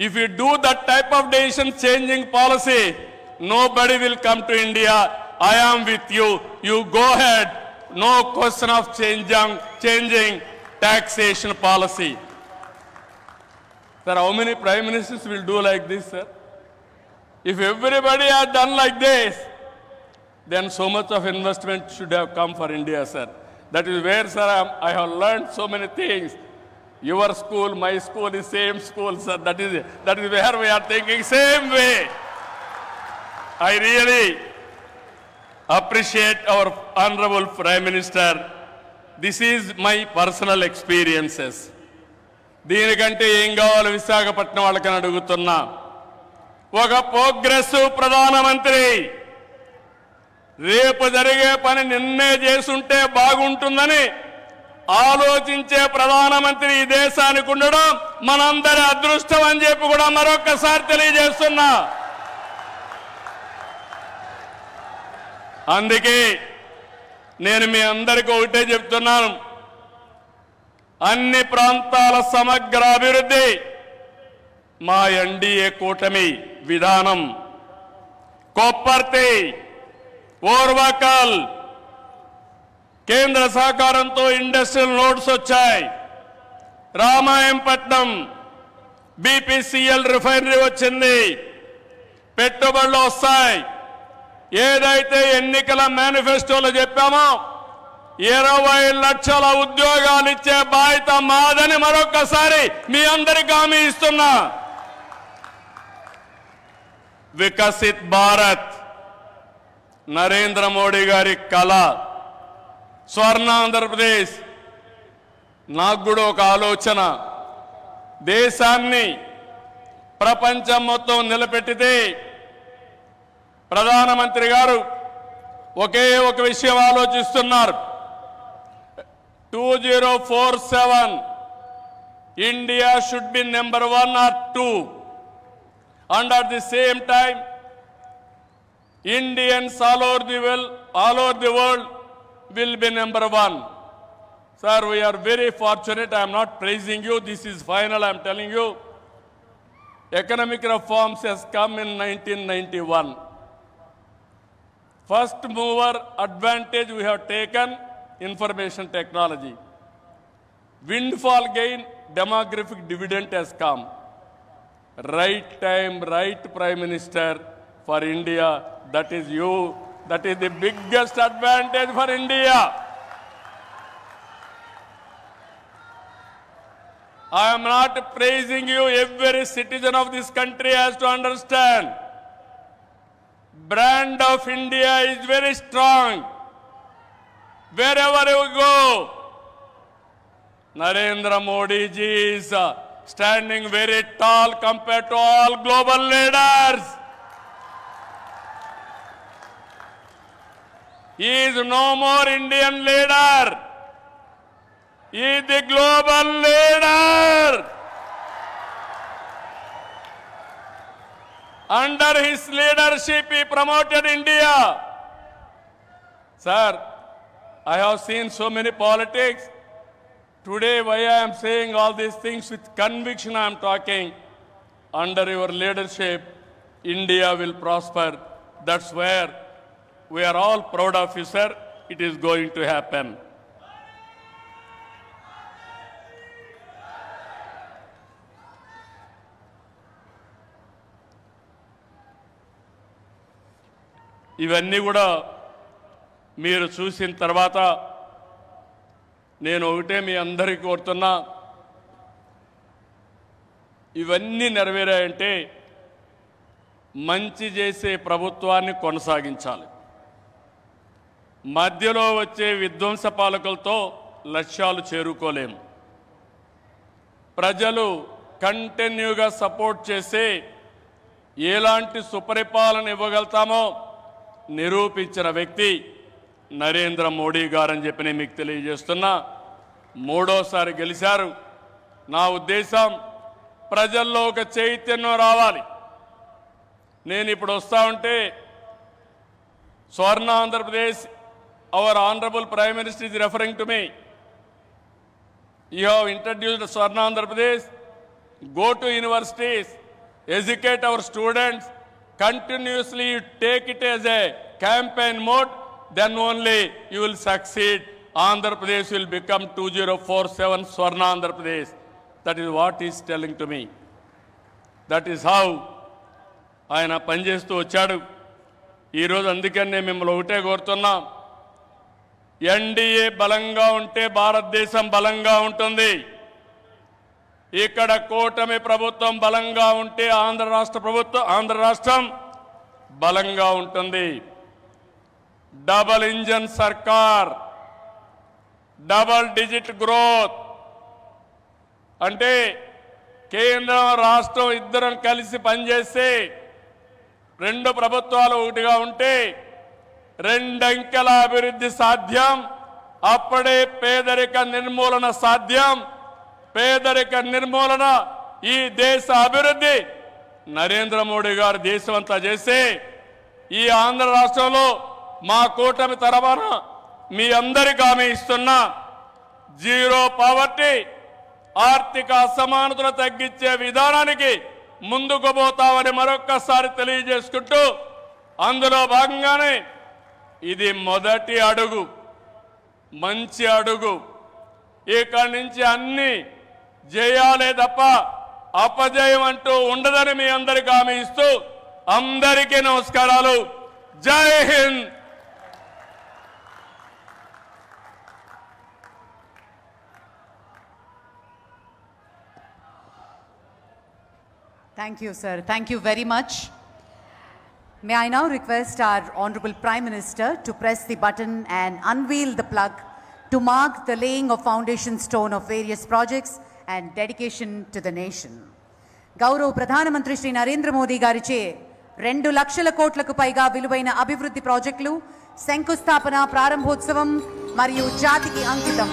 if you do that type of decision changing policy, nobody will come to India. I am with you. You go ahead. No question of changing taxation policy. Sir, how many prime ministers will do like this, sir? If everybody had done like this, then so much of investment should have come for India, sir. That is where, sir, I have learned so many things. Your school, my school is same school, sir. That is where we are thinking same way. I really appreciate our Honorable Prime Minister. This is my personal experiences. దీనికంటే ఏం కావాలి విశాఖపట్నం వాళ్ళకని అడుగుతున్నా. ఒక ప్రోగ్రెసివ్ ప్రధానమంత్రి రేపు జరిగే పని నిన్నే చేసుంటే బాగుంటుందని ఆలోచించే ప్రధానమంత్రి ఈ దేశానికి ఉండడం మనందరి అదృష్టం అని చెప్పి కూడా మరొకసారి తెలియజేస్తున్నా. అందుకే నేను మీ అందరికీ ఒకటే చెప్తున్నాను, అన్ని ప్రాంతాల సమగ్ర అభివృద్ధి మా ఎన్డీఏ కూటమి విధానం. కొప్పర్తి, ఓర్వకల్ కేంద్ర సహకారంతో ఇండస్ట్రియల్ నోడ్స్ వచ్చాయి. రామాయంపట్నం బీపీసీఎల్ రిఫైనరీ వచ్చింది. పెట్టుబడులు వస్తాయి. ఏదైతే ఎన్నికల మేనిఫెస్టోలో చెప్పామో 20 లక్షల ఉద్యోగాలు ఇచ్చే బాధ్యత మాదని మరొకసారి మీ అందరికీ హామీ ఇస్తున్నా. వికసిత్ భారత్ నరేంద్ర మోడీ గారి కళ. స్వర్ణ ఆంధ్రప్రదేశ్. నాకు కూడా ఒక ఆలోచన, దేశాన్ని ప్రపంచం మొత్తం నిలబెట్టితే ప్రధానమంత్రి గారు ఒకే ఒక విషయం ఆలోచిస్తున్నారు. 2047 India should be number 1 or 2, and at the same time Indians all over the world will be number 1. Sir, we are very fortunate. I am not praising you. This is final. I am telling you. Economic reforms has come in 1991. First mover advantage we have taken, information technology. Windfall gain, demographic dividend has come. Right time, right Prime Minister for India. That is you. That is the biggest advantage for India. I am not praising you. Every citizen of this country has to understand. Brand of India is very strong. Wherever you go, Narendra Modi ji is standing very tall compared to all global leaders. He is no more Indian leader. He is the global leader. Under his leadership, he promoted India. Sir, I have seen so many politics. Today, why I am saying all these things with conviction, I am talking. Under your leadership, India will prosper. That's where we are all proud of you, sir. It is going to happen. ఇవన్నీ కూడా మీరు చూసిన తర్వాత నేను ఒకటే మీ అందరికీ కోరుతున్నా, ఇవన్నీ నెరవేరాయంటే మంచి చేసే ప్రభుత్వాన్ని కొనసాగించాలి. మధ్యలో వచ్చే విధ్వంస పాలకులతో లక్ష్యాలు చేరుకోలేము. ప్రజలు కంటిన్యూగా సపోర్ట్ చేసి ఎలాంటి సుపరిపాలన ఇవ్వగలుగుతామో నిరూపించిన వ్యక్తి నరేంద్ర మోడీ గారని చెప్పి నేను మీకు తెలియజేస్తున్నా. మూడోసారి గెలిచారు. నా ఉద్దేశం ప్రజల్లో ఒక చైతన్యం రావాలి. నేను ఇప్పుడు వస్తా ఉంటే స్వర్ణ Andhra Pradesh, our honourable prime minister is referring to me. You have introduced Swarna Andhra Pradesh. Go to universities, educate our students, continuously you take it as a campaign mode, then only you will succeed. Andhra Pradesh will become 2047 Swarna Andhra Pradesh. That is what he is telling to me. That is how ఆయన పనిచేస్తూ వచ్చాడు. ఈరోజు అందుకని నేను మిమ్మల్ని ఒకటే కోరుతున్నాం, ఎన్డీఏ బలంగా ఉంటే భారతదేశం బలంగా ఉంటుంది. ఇక్కడ కూటమి ప్రభుత్వం బలంగా ఉంటే ఆంధ్ర రాష్ట్రం బలంగా ఉంటుంది. డబల్ ఇంజన్ సర్కార్, డబల్ డిజిట్ గ్రోత్ అంటే కేంద్రం రాష్ట్రం ఇద్దరం కలిసి పనిచేస్తే, రెండు ప్రభుత్వాలు ఒకటిగా ఉంటే రెండంకెల అభివృద్ధి సాధ్యం. అప్పుడే పేదరిక నిర్మూలన సాధ్యం. పేదరిక నిర్మూలన, ఈ దేశ అభివృద్ధి నరేంద్ర మోడీ గారు దేశమంతా చేసి ఈ ఆంధ్ర రాష్ట్రంలో మా కూటమి తరఫున మీ అందరికీ హామీ ఇస్తున్నా, జీరో పావర్టీ, ఆర్థిక అసమానతలు తగ్గించే విధానానికి ముందుకు పోతామని మరొక్కసారి తెలియజేసుకుంటూ, అందులో భాగంగానే ఇది మొదటి అడుగు, మంచి అడుగు. ఇక్కడి నుంచి అన్ని జయాలే తప్ప అపజయం అంటూ ఉండదని మీ అందరికీ హామీ ఇస్తూ అందరికీ నమస్కారాలు. జై Hind. Thank you, sir. Thank you very much. May I now request our Honorable Prime Minister to press the button and unveil the plug to mark the laying of foundation stone of various projects and dedication to the nation. గౌరవ ప్రధానమంత్రి శ్రీ నరేంద్ర మోదీ గారిచే 2 లక్షల కోట్లకు పైగా విలువైన అభివృద్ధి ప్రాజెక్టులు శంకుస్థాపన, ప్రారంభోత్సవం మరియు జాతికి అంకితం.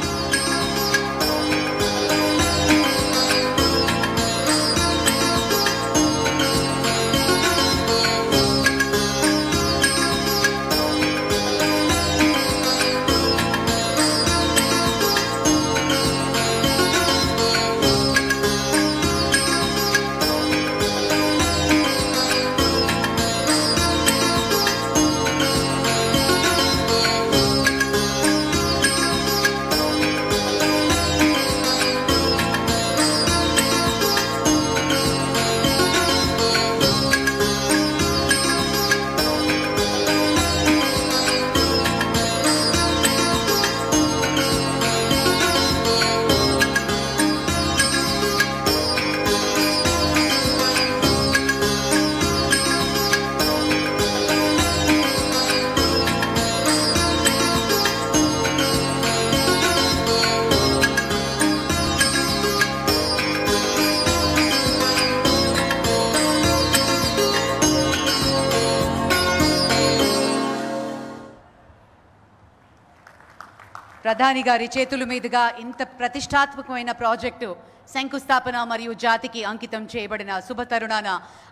ప్రధాని గారి చేతుల మీదుగా ఇంత ప్రతిష్టాత్మకమైన ప్రాజెక్టు శంకుస్థాపన మరియు జాతికి అంకితం చేయబడిన శుభ తరుణాన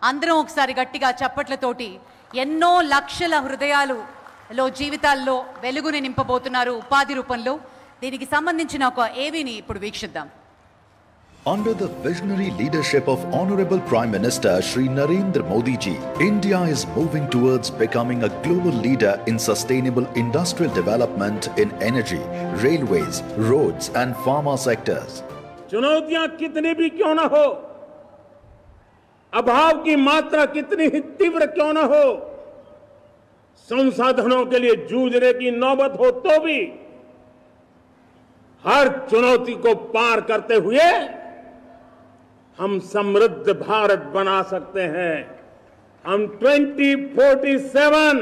అందరం ఒకసారి గట్టిగా చప్పట్లతోటి ఎన్నో లక్షల హృదయాలలో జీవితాల్లో వెలుగుని నింపబోతున్నారు ఉపాధి రూపంలో. దీనికి సంబంధించిన ఒక ఏవీని ఇప్పుడు వీక్షిద్దాం. Under the visionary leadership of Honorable Prime Minister Shri Narendra Modi ji, India is moving towards becoming a global leader in sustainable industrial development in energy, railways, roads and pharma sectors. चुनौतियां कितनी भी क्यों न हो, अभाव की मात्रा कितनी ही तीव्र क्यों न हो, संसाधनों के लिए जूझने की नौबत हो तो भी हर चुनौती को पार करते हुए हम समृद्ध भारत बना सकते हैं. हम 2047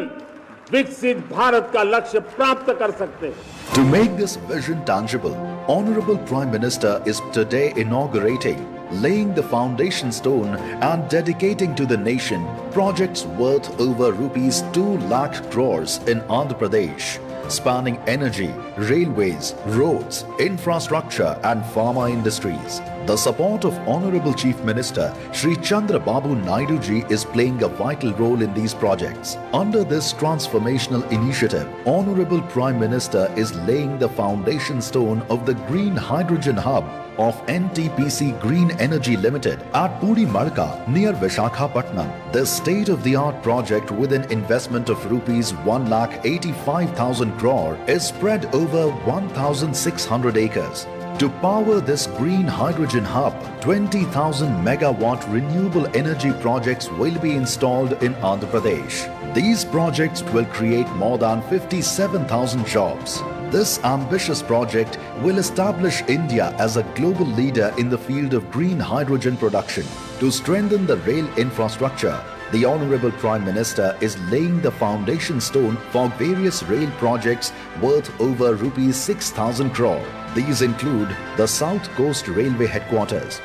विकसित भारत का लक्ष्य प्राप्त कर सकते हैं. To make this vision tangible, Honorable Prime Minister is today inaugurating, laying the foundation stone and dedicating to the nation projects worth over rupees 2 lakh crores in Andhra Pradesh, spanning energy, railways, roads, infrastructure and pharma industries. The support of Honorable Chief Minister Shri Chandra Babu Naidu ji is playing a vital role in these projects. Under this transformational initiative, Honorable Prime Minister is laying the foundation stone of the Green Hydrogen Hub of NTPC Green Energy Limited at Puri Marka near Visakhapatnam. This state-of-the-art project with an investment of rupees 1,85,000 crore is spread over 1,600 acres. To power this green hydrogen hub, 20,000 megawatt renewable energy projects will be installed in Andhra Pradesh. These projects will create more than 57,000 jobs. This ambitious project will establish India as a global leader in the field of green hydrogen production. To strengthen the rail infrastructure, the Honorable Prime Minister is laying the foundation stone for various rail projects worth over rupees 6,000 crore. These include the South Coast Railway Headquarters,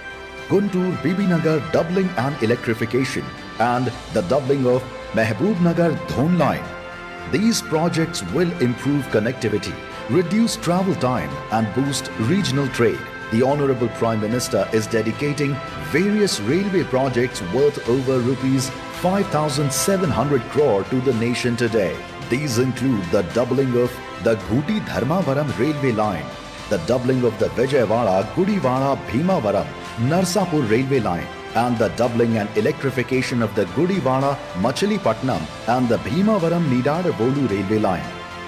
Guntur-Bibinagar doubling and electrification, and the doubling of Mehboob-Nagar Dhon line. These projects will improve connectivity, reduce travel time and boost regional trade. The Honorable Prime Minister is dedicating various railway projects worth over rupees 5,700 crore to the nation today. These include the doubling of the Guti Dharmavaram railway line, the doubling of the Vijayawada Gudivada Bhimavaram Narsapur railway line, and the doubling and electrification of the Gudivada Machilipatnam and the Bhimavaram Nidadavolu railway line.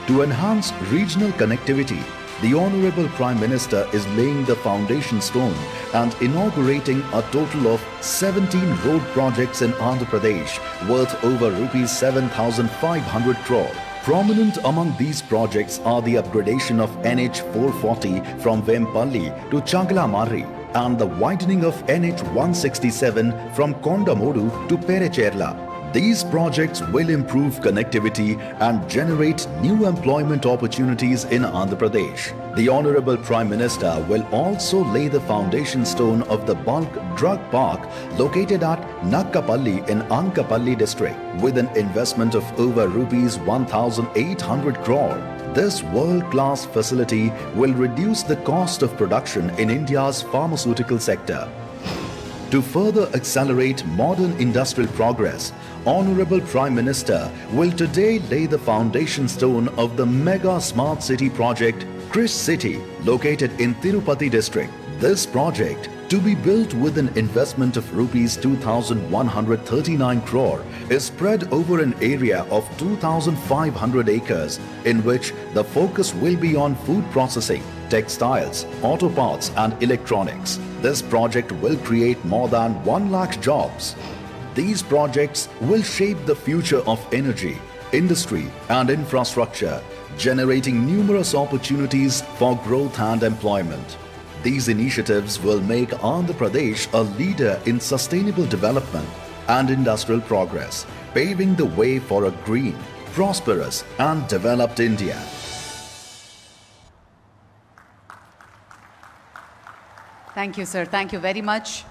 To enhance regional connectivity, the Honorable Prime Minister is laying the foundation stone and inaugurating a total of 17 road projects in Andhra Pradesh worth over rupees 7,500 crore. Prominent among these projects are the upgradation of NH 440 from Vempalli to Chaglamarri and the widening of NH 167 from Kondamodu to Perecherla. These projects will improve connectivity and generate new employment opportunities in Andhra Pradesh. The Honorable Prime Minister will also lay the foundation stone of the bulk drug park located at Nakkapalli in Ankapalli district with an investment of over rupees 1,800 crore. This world-class facility will reduce the cost of production in India's pharmaceutical sector. To further accelerate modern industrial progress, Honorable Prime Minister will today lay the foundation stone of the mega smart city project Krish City located in Tirupati district. This project, to be built with an investment of rupees 2,139 crore, is spread over an area of 2,500 acres in which the focus will be on food processing, textiles, auto parts and electronics. This project will create more than 1 lakh jobs. These projects will shape the future of energy, industry and infrastructure, generating numerous opportunities for growth and employment. These initiatives will make Andhra Pradesh a leader in sustainable development and industrial progress, paving the way for a green, prosperous and developed India. Thank you, sir. Thank you very much.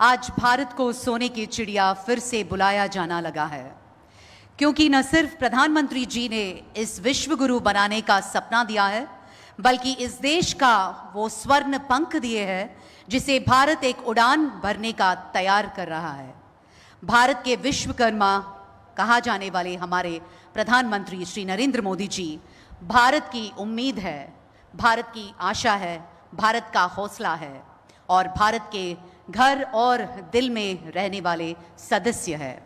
आज भारत को सोने की चिड़िया फिर से बुलाया जाना लगा है, क्योंकि न सिर्फ प्रधानमंत्री जी ने इस विश्व गुरु बनाने का सपना दिया है, बल्कि इस देश का वो स्वर्ण पंख दिए हैं जिसे भारत एक उड़ान भरने का तैयार कर रहा है। भारत के विश्वकर्मा कहा जाने वाले हमारे प्रधानमंत्री श्री नरेंद्र मोदी जी भारत की उम्मीद है, भारत की आशा है, भारत का हौसला है और भारत के घर और दिल में रहने वाले सदस्य है।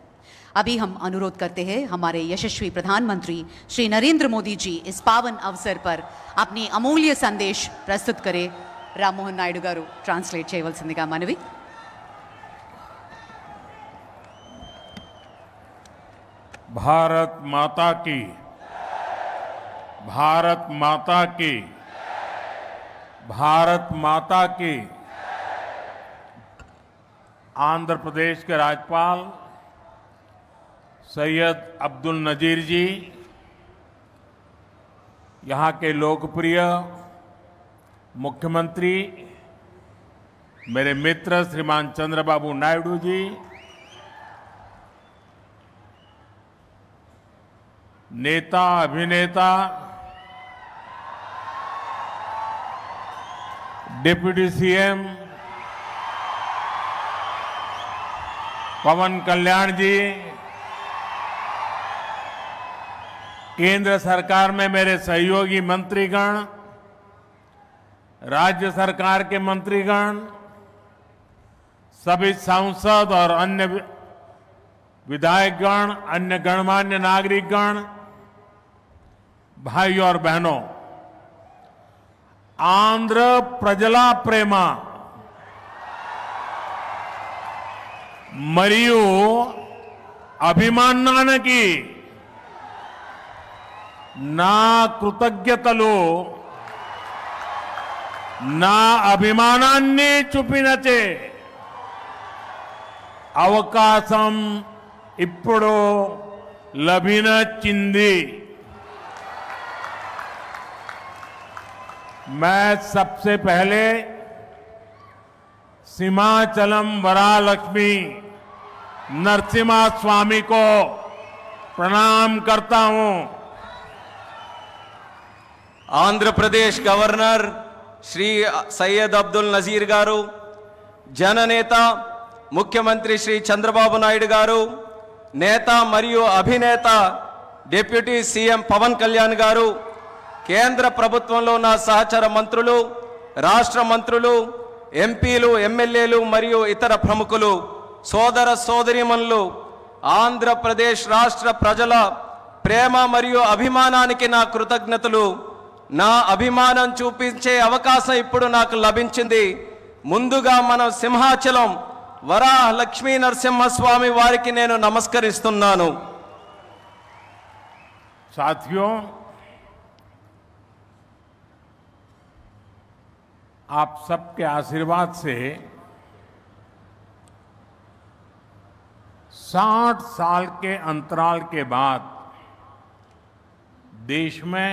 अभी हम अनुरोध करते हैं हमारे यशस्वी प्रधानमंत्री श्री नरेंद्र मोदी जी इस पावन अवसर पर अपनी अमूल्य संदेश प्रस्तुत करें। राममोहन नायडू गारू ट्रांसलेट చేయవలసిందిగా మనవి। भारत माता की, भारत माता की, भारत माता की। आंध्र प्रदेश के राज्यपाल सैयद अब्दुल नजीर जी, यहाँ के लोकप्रिय मुख्यमंत्री मेरे मित्र श्रीमान चंद्रबाबू नायडू जी, नेता अभिनेता डिप्टी सीएम पवन कल्याण जी, केंद्र सरकार में मेरे सहयोगी मंत्रीगण, राज्य सरकार के मंत्रीगण, सभी सांसद और अन्य विधायकगण, अन्य गणमान्य नागरिकगण, भाइयों और बहनों, आंध्र प्रजला प्रेमा मरियु अभिमानानकी ना कृतज्ञतलु ना అభిమానాన్ని చూపినచే అవకాశం ఇప్పుడు లభించింది। मैं सबसे पहले सीमाचलम वरालक्ष्मी नरसिम्हा स्वामी को प्रणाम करता हूं। आंध्र प्रदेश गवर्नर श्री सैयद अब्दुल नजीर गारू, जननेता मुख्यमंत्री श्री चंद्रबाबू नायडू गारू, नेता मरियु अभिनेता డిప్యూటీ సీఎం పవన్ కళ్యాణ్ గారు, కేంద్ర ప్రభుత్వంలో నా సహచర మంత్రులు, రాష్ట్ర మంత్రులు, ఎంపీలు, ఎమ్మెల్యేలు మరియు ఇతర ప్రముఖులు, సోదర సోదరీమణులు, ఆంధ్రప్రదేశ్ రాష్ట్ర ప్రజల ప్రేమ మరియు అభిమానానికి నా కృతజ్ఞతలు. నా అభిమానం చూపించే అవకాశం ఇప్పుడు నాకు లభించింది. ముందుగా మనం సింహాచలం వరాహ లక్ష్మీ నరసింహస్వామి వారికి నేను నమస్కరిస్తున్నాను. साथियों, आप सबके आशीर्वाद से 60 साल के अंतराल के बाद देश में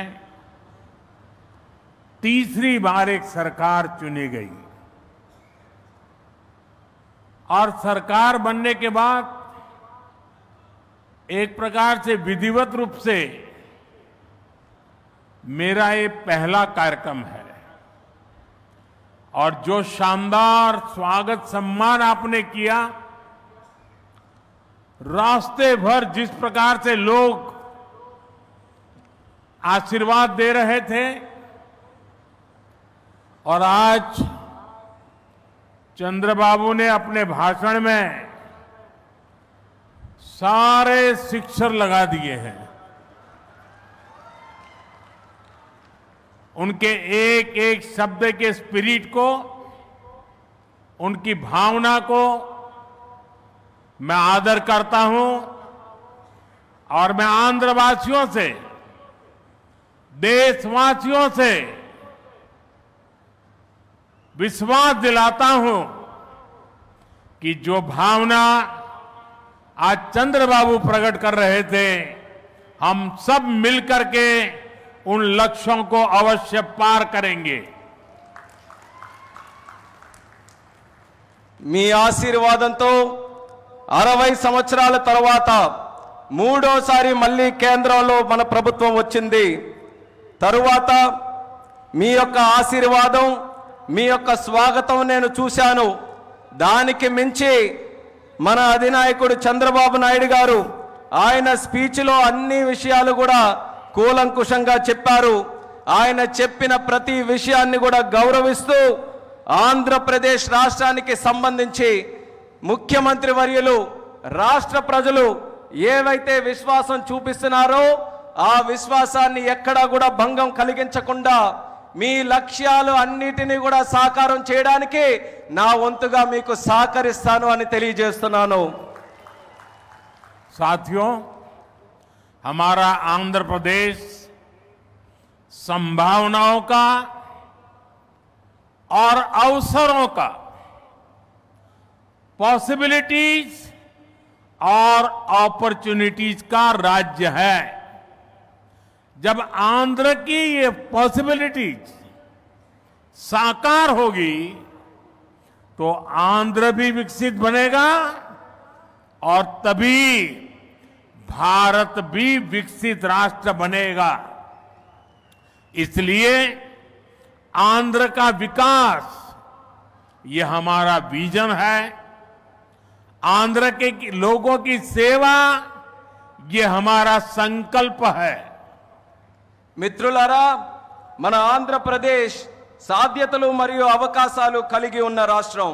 तीसरी बार एक सरकार चुनी गई और सरकार बनने के बाद एक प्रकार से विधिवत रूप से मेरा ये पहला कार्यक्रम है और जो शानदार स्वागत सम्मान आपने किया, रास्ते भर जिस प्रकार से लोग आशीर्वाद दे रहे थे और आज चंद्रबाबू ने अपने भाषण में सारे शिक्षर लगा दिए हैं। उनके एक एक शब्द के स्पिरिट को, उनकी भावना को मैं आदर करता हूं और मैं आंध्रवासियों से, देशवासियों से विश्वास दिलाता हूं कि जो भावना आज चंद्रबाबू प्रकट कर रहे थे, हम सब मिलकर के उन लक्ष्यों को अवश्य पार करेंगे। మీ ఆశీర్వాదంతో 60 సంవత్సరాల తర్వాత మూడోసారి మళ్ళీ కేంద్రంలో మన ప్రభుత్వం వచ్చింది. తరువాత మీ యొక్క ఆశీర్వాదం, మీ యొక్క స్వాగతం నేను చూశాను. దానికి మించి మన అధినాయకుడు చంద్రబాబు నాయుడు గారు ఆయన స్పీచ్లో అన్ని విషయాలు కూడా కూలంకుషంగా చెప్పారు. ఆయన చెప్పిన ప్రతి విషయాన్ని కూడా గౌరవిస్తూ ఆంధ్రప్రదేశ్ రాష్ట్రానికి సంబంధించి ముఖ్యమంత్రి వర్యులు, రాష్ట్ర ప్రజలు ఏవైతే విశ్వాసం చూపిస్తున్నారో ఆ విశ్వాసాన్ని ఎక్కడా కూడా భంగం కలిగించకుండా మీ లక్ష్యాలు అన్నిటినీ కూడా సాకారం చేయడానికి నా వంతుగా మీకు సహకరిస్తాను అని తెలియజేస్తున్నాను. साथियों, हमारा आंध्र प्रदेश संभावनाओं का और अवसरों का, पॉसिबिलिटीज और अपॉर्चुनिटीज का राज्य है। जब आंध्र की ये पॉसिबिलिटीज साकार होगी तो आंध्र भी विकसित बनेगा और तभी भारत भी विकसित राष्ट्र बनेगा। इसलिए आंध्र का विकास ये हमारा विजन है। आंध्र के लोगों की सेवा ये हमारा संकल्प है। మిత్రులారా, మన ఆంధ్రప్రదేశ్ సాధ్యతలు మరియు అవకాశాలు కలిగి ఉన్న రాష్ట్రం.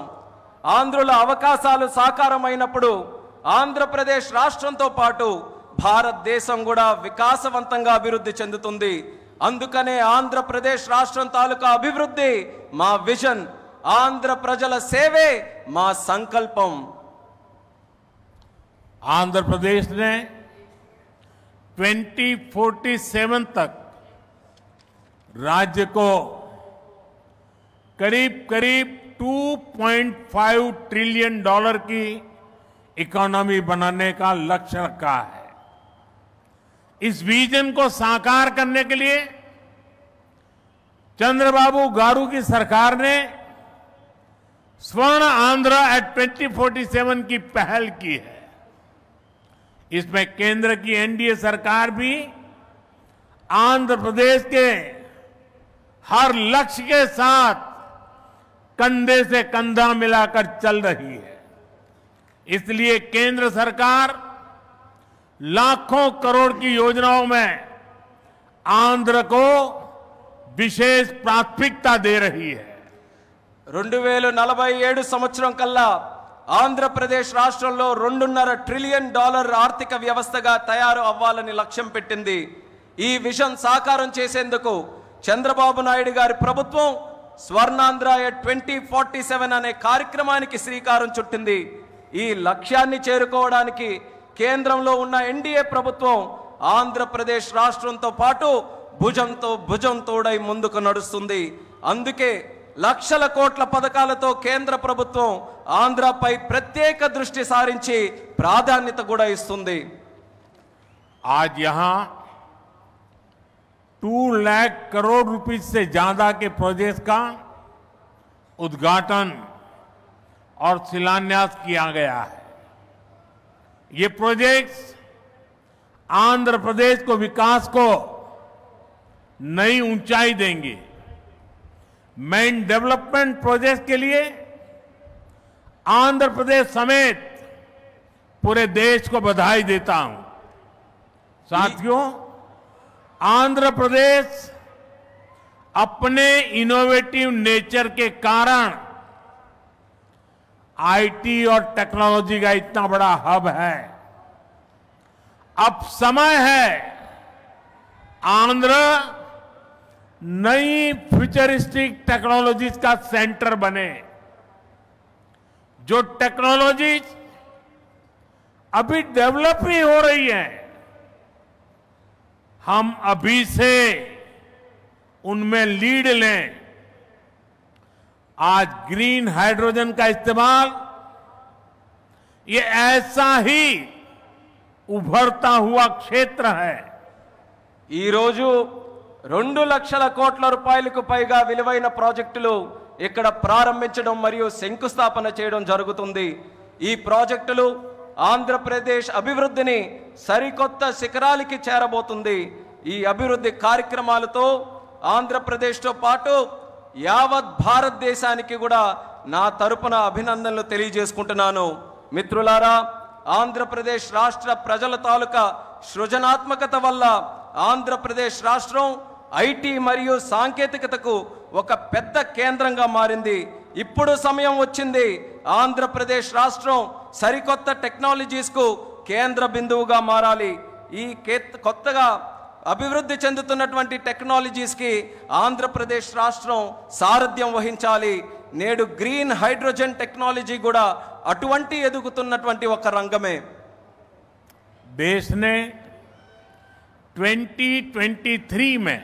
ఆంధ్రుల అవకాశాలు సాకారమైనప్పుడు ఆంధ్రప్రదేశ్ రాష్ట్రంతో పాటు భారతదేశం కూడా వికాసవంతంగా అభివృద్ధి చెందుతుంది. అందుకనే ఆంధ్రప్రదేశ్ రాష్ట్రం తాలూకా అభివృద్ధి మా విజన్, ఆంధ్ర ప్రజల సేవే మా సంకల్పం. आंध्र प्रदेश ने 2047 तक राज्य को करीब करीब $2.5 ट्रिलियन की इकोनॉमी बनाने का लक्ष्य रखा है। इस विजन को साकार करने के लिए चंद्रबाबू गारू की सरकार ने स्वर्ण आंध्र एट 2047 की पहल की है। इसमें केंद्र की एनडीए सरकार भी आंध्र प्रदेश के हर लक्ष्य के साथ कंधे से कंधा मिलाकर चल रही है। इसलिए केंद्र सरकार लाखों करोड़ की योजनाओं में आंध्र को विशेष प्राथमिकता दे रही है। 2047 సంవత్సరం కల్లా ఆంధ్రప్రదేశ్ రాష్ట్రంలో $2.5 ట్రిలియన్ ఆర్థిక వ్యవస్థగా తయారు అవ్వాలని లక్ష్యం పెట్టింది. ఈ విజన్ సాకారం చేసేందుకు చంద్రబాబు నాయుడు గారి ప్రభుత్వం స్వర్ణాంధ్ర 2047 అనే కార్యక్రమానికి శ్రీకారం చుట్టింది. ఈ లక్ష్యాన్ని చేరుకోవడానికి కేంద్రంలో ఉన్న ఎన్డీఏ ప్రభుత్వం ఆంధ్రప్రదేశ్ రాష్ట్రంతో పాటు భుజంతో భుజం తోడై ముందుకు నడుస్తుంది. అందుకే లక్షల కోట్ల పథకాలతో కేంద్ర ప్రభుత్వం ఆంధ్రపై ప్రత్యేక దృష్టి సారించి ప్రాధాన్యత కూడా ఇస్తుంది. आज यहाँ 2 लाख करोड़ रुपए से ज्यादा के प्रोजेक्ट का उद्घाटन और शिलान्यास किया गया है। ये प्रोजेक्ट्स आंध्र प्रदेश को विकास को नई ऊंचाई देंगे। मैं इन डेवलपमेंट प्रोजेक्ट के लिए आंध्र प्रदेश समेत पूरे देश को बधाई देता हूं। साथियों, आंध्र प्रदेश अपने इनोवेटिव नेचर के कारण आईटी और टेक्नोलॉजी का इतना बड़ा हब है। अब समय है आंध्र नई फ्यूचरिस्टिक टेक्नोलॉजीज का सेंटर बने। जो टेक्नोलॉजीज अभी डेवलप ही हो रही है, हम अभी से उनमें लीड लें। आज ग्रीन हाइड्रोजन का इस्तेमाल ये ऐसा ही उभरता हुआ क्षेत्र है। ఈ రోజు 2 లక్షల కోట్ల రూపాయలకు పైగా విలువైన ప్రాజెక్టులు ఇక్కడ ప్రారంభించడం మరియు శంకుస్థాపన చేయడం జరుగుతుంది. ఈ ప్రాజెక్టులు ఆంధ్రప్రదేశ్ అభివృద్ధిని సరికొత్త శిఖరాలకి చేరబోతుంది. ఈ అభివృద్ధి కార్యక్రమాలతో ఆంధ్రప్రదేశ్తో పాటు యావత్ భారతదేశానికి కూడా నా తరపున అభినందనలు తెలియజేసుకుంటున్నాను. మిత్రులారా, ఆంధ్రప్రదేశ్ రాష్ట్ర ప్రజల తాలూకా సృజనాత్మకత వల్ల ఆంధ్రప్రదేశ్ రాష్ట్రం ఐటీ మరియు సాంకేతికతకు ఒక పెద్ద కేంద్రంగా మారింది. ఇప్పుడు సమయం వచ్చింది ఆంధ్రప్రదేశ్ రాష్ట్రం సరికొత్త టెక్నాలజీస్కు కేంద్ర బిందువుగా మారాలి. ఈ కొత్తగా అభివృద్ధి చెందుతున్నటువంటి టెక్నాలజీస్కి ఆంధ్రప్రదేశ్ రాష్ట్రం సారథ్యం వహించాలి. నేడు గ్రీన్ హైడ్రోజన్ టెక్నాలజీ కూడా అటువంటి ఎదుగుతున్నటువంటి ఒక రంగమే. देश ने 2023 में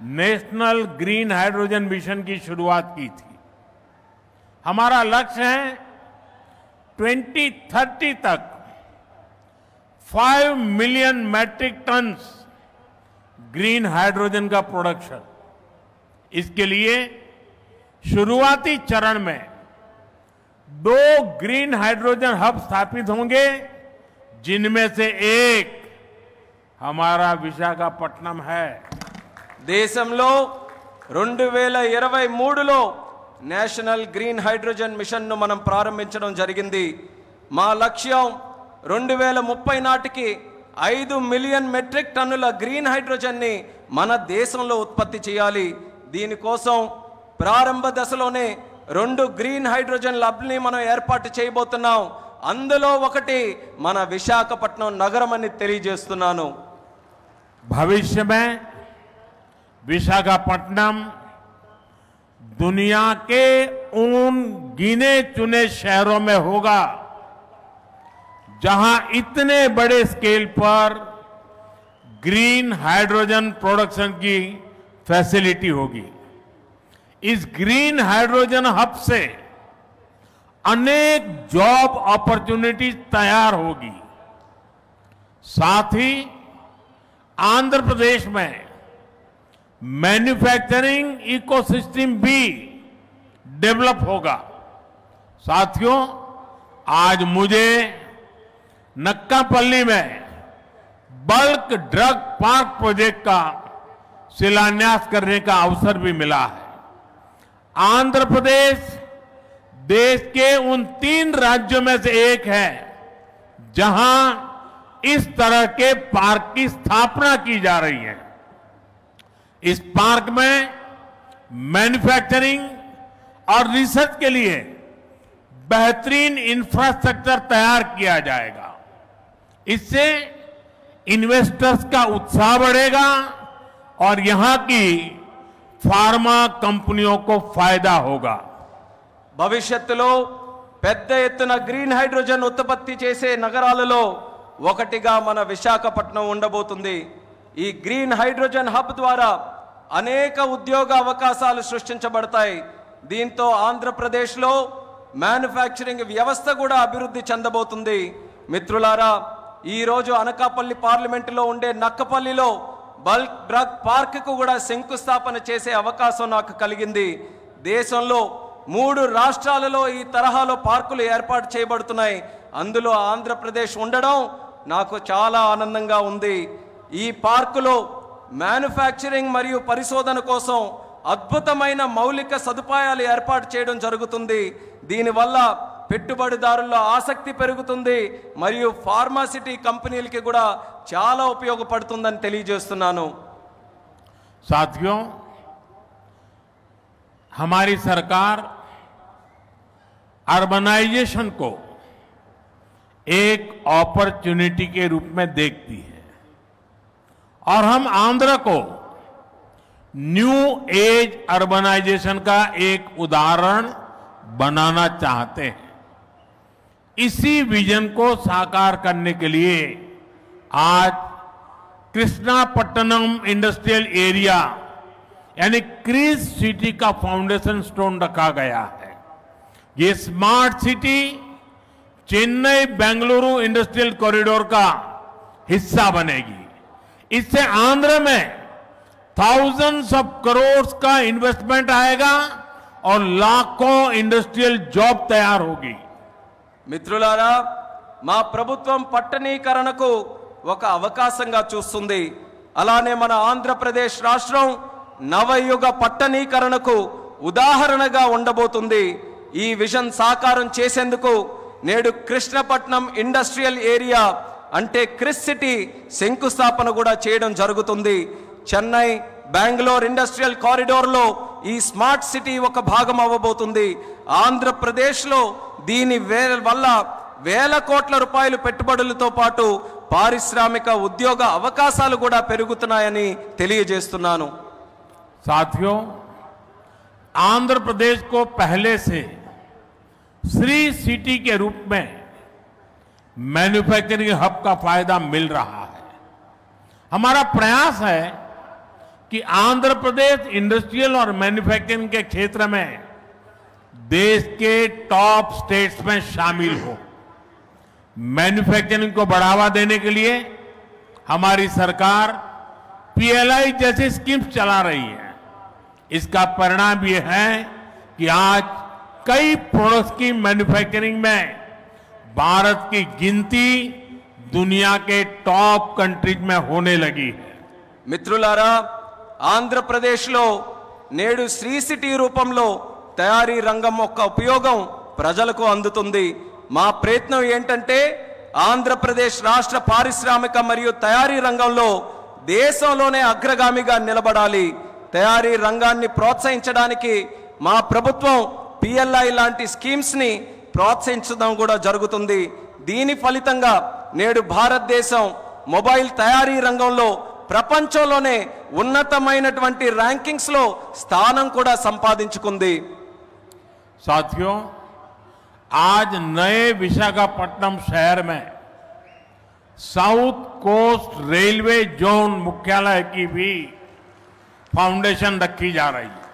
नेशनल ग्रीन हाइड्रोजन मिशन की शुरुआत की थी। हमारा लक्ष्य है 2030 तक 5 million metric tonnes green hydrogen का प्रोडक्शन। इसके लिए शुरुआती चरण में 2 ग्रीन हाइड्रोजन हब स्थापित होंगे, जिनमें से एक हमारा विशाखापट्टनम है। దేశంలో 2023లో నేషనల్ గ్రీన్ హైడ్రోజన్ మిషన్ను మనం ప్రారంభించడం జరిగింది. మా లక్ష్యం 2030 నాటికి 5 మిలియన్ మెట్రిక్ టన్నుల గ్రీన్ హైడ్రోజన్ని మన దేశంలో ఉత్పత్తి చేయాలి. దీనికోసం ప్రారంభ దశలోనే 2 గ్రీన్ హైడ్రోజన్ ల్యాబ్ని మనం ఏర్పాటు చేయబోతున్నాం. అందులో ఒకటి మన విశాఖపట్నం నగరం అని తెలియజేస్తున్నాను. भविष्य में विशाखापट्टनम दुनिया के उन गिने चुने शहरों में होगा जहां इतने बड़े स्केल पर ग्रीन हाइड्रोजन प्रोडक्शन की फैसिलिटी होगी। इस ग्रीन हाइड्रोजन हब से अनेक जॉब अपॉर्चुनिटीज तैयार होगी। साथ ही आंध्र प्रदेश में मैन्युफैक्चरिंग इकोसिस्टम भी डेवलप होगा। साथियों, आज मुझे नक्कापल्ली में बल्क ड्रग पार्क प्रोजेक्ट का शिलान्यास करने का अवसर भी मिला है। आंध्र प्रदेश देश के उन 3 राज्यों में से एक है जहां इस तरह के पार्क की स्थापना की जा रही है। इस पार्क में मैन्युफैक्चरिंग और रिसर्च के लिए बेहतरीन इंफ्रास्ट्रक्चर तैयार किया जाएगा। इससे इन्वेस्टर्स का उत्साह बढ़ेगा और यहां की फार्मा कंपनियों को फायदा होगा। భవిష్యత్తులో పెద్ద ఎత్తున గ్రీన్ హైడ్రోజన్ ఉత్పత్తి చేసే నగరాలలో ఒకటిగా మన విశాఖపట్నం ఉండబోతుంది। ఈ గ్రీన్ హైడ్రోజన్ హబ్ ద్వారా అనేక ఉద్యోగ అవకాశాలు సృష్టించబడతాయి। దీంతో ఆంధ్రప్రదేశ్లో మ్యానుఫ్యాక్చరింగ్ వ్యవస్థ కూడా అభివృద్ధి చెందబోతుంది। మిత్రులారా, ఈ రోజు అనకాపల్లి పార్లమెంటులో ఉండే నక్కపల్లిలో బల్క్ డ్రగ్ పార్కుకు కూడా శంకుస్థాపన చేసే అవకాశం నాకు కలిగింది। దేశంలో 3 రాష్ట్రాలలో ఈ తరహాలో పార్కులు ఏర్పాటు చేయబడుతున్నాయి। అందులో ఆంధ్రప్రదేశ్ ఉండడం నాకు చాలా ఆనందంగా ఉంది। ఈ పార్కులో మ్యానుఫ్యాక్చరింగ్ మరియు పరిశోధన కోసం అద్భుతమైన మౌలిక సదుపాయాలు ఏర్పాటు చేయడం జరుగుతుంది। దీనివల్ల పెట్టుబడిదారుల్లో ఆసక్తి పెరుగుతుంది మరియు ఫార్మాసిటీ కంపెనీలకి కూడా చాలా ఉపయోగపడుతుందని తెలియజేస్తున్నాను। साथियों, हमारी सरकार अर्बनाइजेशन को एक अपॉर्चुनिटी के रूप में देखती है और हम आंध्र को न्यू एज अर्बनाइजेशन का एक उदाहरण बनाना चाहते हैं। इसी विजन को साकार करने के लिए आज कृष्णापट्टनम इंडस्ट्रियल एरिया यानी क्रिस सिटी का फाउंडेशन स्टोन रखा गया है। ये smart city Chennai Bengaluru industrial corridor का हिस्सा बनेगी। इससे आंध्र में thousands of crores का इन्वेस्टमेंट आएगा और लाखों इंडस्ट्रियल जॉब तैयार होगी। మిత్రులారా, మా ప్రభుత్వం పట్టణీకరణకు ఒక అవకాశంగా చూస్తుంది। అలానే మన ఆంధ్రప్రదేశ్ రాష్ట్రం నవయుగ పట్టణీకరణకు ఉదాహరణగా ఉండబోతుంది। ఈ విజన్ సాకారం చేసేందుకు నేడు కృష్ణపట్నం ఇండస్ట్రియల్ ఏరియా అంటే క్రిస్ సిటీ శంకుస్థాపన కూడా చేయడం జరుగుతుంది। చెన్నై బెంగళూరు ఇండస్ట్రియల్ కారిడోర్లో ఈ స్మార్ట్ సిటీ ఒక భాగం అవ్వబోతుంది। ఆంధ్రప్రదేశ్లో దీని వల్ల వేల కోట్ల రూపాయలు పెట్టుబడులతో పాటు పారిశ్రామిక ఉద్యోగ అవకాశాలు కూడా పెరుగుతున్నాయని తెలియజేస్తున్నాను। साथियों, आंध्र प्रदेश को पहले से श्री सिटी के रूप में मैन्युफैक्चरिंग हब का फायदा मिल रहा है। हमारा प्रयास है कि आंध्र प्रदेश इंडस्ट्रियल और मैन्युफैक्चरिंग के क्षेत्र में देश के टॉप स्टेट्स में शामिल हो। मैन्युफैक्चरिंग को बढ़ावा देने के लिए हमारी सरकार पीएलआई जैसी स्कीम्स चला रही है। इसका परिणाम यह है कि आज कई प्रोडक्ट्स की मैन्युफैक्चरिंग में भारत की गिनती दुनिया के टॉप कंट्रीज में होने लगी है। మిత్రులారా, ఆంధ్రప్రదేశ్లో నేడు శ్రీ సిటీ రూపంలో తయారీ రంగం యొక్క ఉపయోగం ప్రజలకు అందుతుంది। మా ప్రయత్నం ఏంటంటే ఆంధ్రప్రదేశ్ రాష్ట్ర పారిశ్రామిక మరియు తయారీ రంగంలో దేశంలోనే అగ్రగామిగా నిలబడాలి। తయారీ రంగాన్ని ప్రోత్సహించడానికి మా ప్రభుత్వం పిఎల్ఐ లాంటి స్కీమ్స్ ని ప్రోత్సహించడం కూడా జరుగుతుంది। దీని ఫలితంగా నేడు భారతదేశం మొబైల్ తయారీ రంగంలో ప్రపంచంలోనే ఉన్నతమైనటువంటి ర్యాంకింగ్స్ లో స్థానం కూడా సంపాదించుకుంది। साथियों, आज नए विशाखापट्टनम शहर में साउथ कोस्ट रेलवे जोन मुख्यालय की भी फाउंडेशन रखी जा रही है।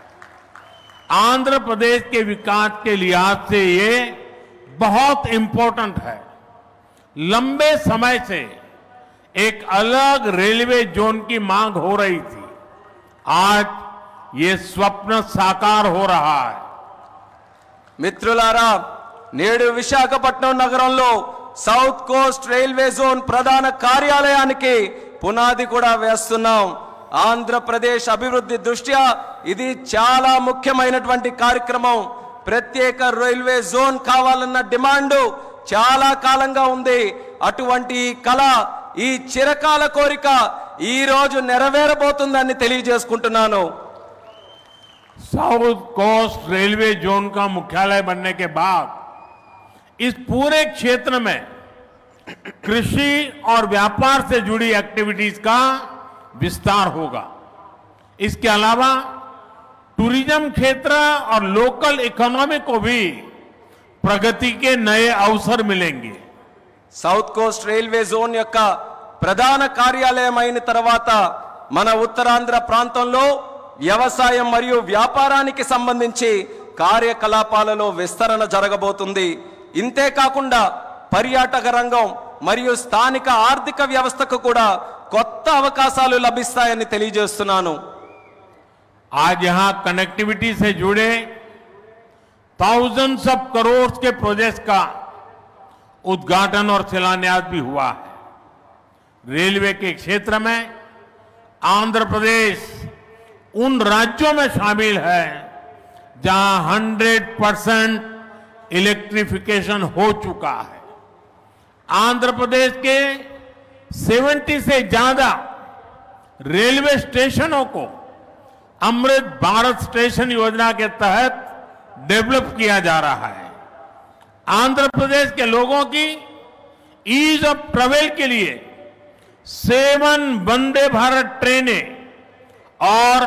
आंध्र प्रदेश के विकास के लिहाज से ये बहुत इंपॉर्टेंट है। लंबे समय से एक अलग रेलवे जोन की मांग हो रही थी। आज ये स्वप्न साकार हो रहा है। మిత్రులారా, నేడు విశాఖపట్నం నగరంలో సౌత్ కోస్ట్ రైల్వే జోన్ ప్రధాన కార్యాలయానికి పునాది కూడా వేస్తున్నాం। ఆంధ్రప్రదేశ్ అభివృద్ధి దృష్ట్యా ఇది చాలా ముఖ్యమైనటువంటి కార్యక్రమం। ప్రత్యేక రైల్వే జోన్ కావాలన్న డిమాండ్ చాలా కాలంగా ఉంది। అటువంటి కళ, ఈ చిరకాల కోరిక ఈ రోజు నెరవేరబోతుందని తెలియజేసుకుంటున్నాను. साउथ कोस्ट रेलवे जोन का मुख्यालय बनने के बाद इस पूरे क्षेत्र में कृषि और व्यापार से जुड़ी एक्टिविटीज का विस्तार होगा. इसके अलावा टूरिज्म क्षेत्र और लोकल इकोनॉमी को भी प्रगति के नए अवसर मिलेंगे. సౌత్ కోస్ట్ రైల్వే జోన్ యొక్క ప్రధాన కార్యాలయం అయిన తర్వాత మన ఉత్తరాంధ్ర ప్రాంతంలో వ్యవసాయం మరియు వ్యాపారానికి సంబంధించి కార్యకలాపాలలో విస్తరణ జరగబోతుంది. ఇంతే కాకుండా పర్యాటక రంగం మరియు స్థానిక ఆర్థిక వ్యవస్థకు కూడా కొత్త అవకాశాలు లభిస్తాయని తెలియజేస్తున్నాను. आज यहां कनेक्टिविटी से जुड़े thousands ऑफ करोड़ के प्रोजेक्ट्स का उद्घाटन और शिलान्यास भी हुआ है. रेलवे के क्षेत्र में आंध्र प्रदेश उन राज्यों में शामिल है जहां 100% इलेक्ट्रिफिकेशन हो चुका है. आंध्र प्रदेश के 70 से ज्यादा रेलवे स्टेशनों को अमृत भारत स्टेशन योजना के तहत डेवलप किया जा रहा है. आंध्र प्रदेश के लोगों की ईज ऑफ ट्रेवल के लिए 7 वंदे भारत ट्रेनें और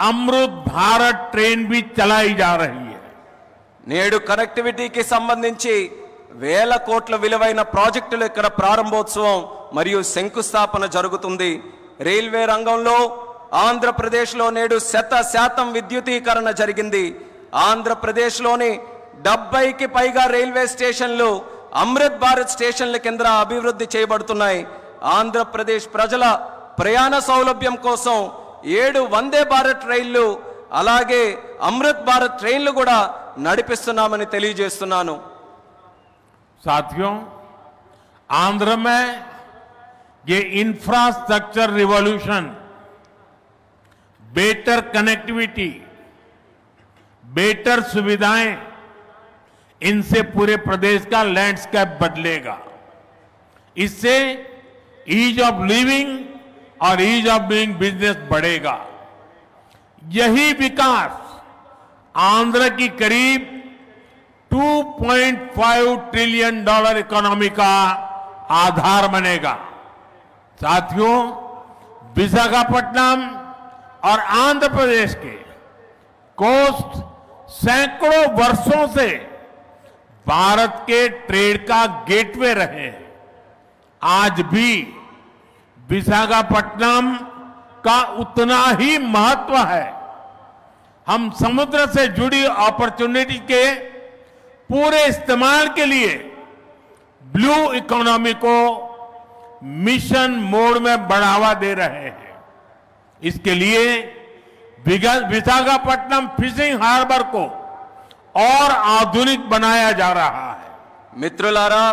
अमृत भारत ट्रेन भी चलाई जा रही है. నేడు కనెక్టివిటీకి సంబంధించి వేల కోట్ల విలువైన ప్రాజెక్టులు ఇక్కడ ప్రారంభోత్సవం మరియు శంకుస్థాపన జరుగుతుంది. రైల్వే రంగంలో ఆంధ్రప్రదేశ్లో నేడు 100% విద్యుదీకరణ జరిగింది. ఆంధ్రప్రదేశ్లోని 70కి పైగా రైల్వే స్టేషన్లు అమృత్ భారత్ స్టేషన్ల కింద అభివృద్ధి చేయబడుతున్నాయి. ఆంధ్రప్రదేశ్ ప్రజల ప్రయాణ సౌలభ్యం కోసం 7 వందే భారత్ రైళ్లు అలాగే అమృత్ భారత్ ట్రైన్లు కూడా నడిపిస్తున్నామని తెలియజేస్తున్నాను. साथियों, आंध्र में ये infrastructure revolution, better connectivity, better सुविधाएं, इनसे पूरे प्रदेश का लैंडस्केप बदलेगा. इससे ईज ऑफ लिविंग और ईज ऑफ डूइंग बिजनेस बढ़ेगा. यही विकास आंध्र की करीब $2.5 ट्रिलियन इकोनॉमी का आधार बनेगा. साथियों, विशाखापट्टनम और आंध्र प्रदेश के कोस्ट सैकड़ों वर्षों से भारत के ट्रेड का गेटवे रहे हैं. आज भी विशाखापट्टनम का उतना ही महत्व है. हम समुद्र से जुड़ी अपॉर्चुनिटी के पूरे इस्तेमाल के लिए ब्लू इकोनॉमी को मिशन मोड में बढ़ावा दे रहे हैं. इसके लिए विशाखापट्टनम फिशिंग हार्बर को और आधुनिक बनाया जा रहा है. మిత్రులారా,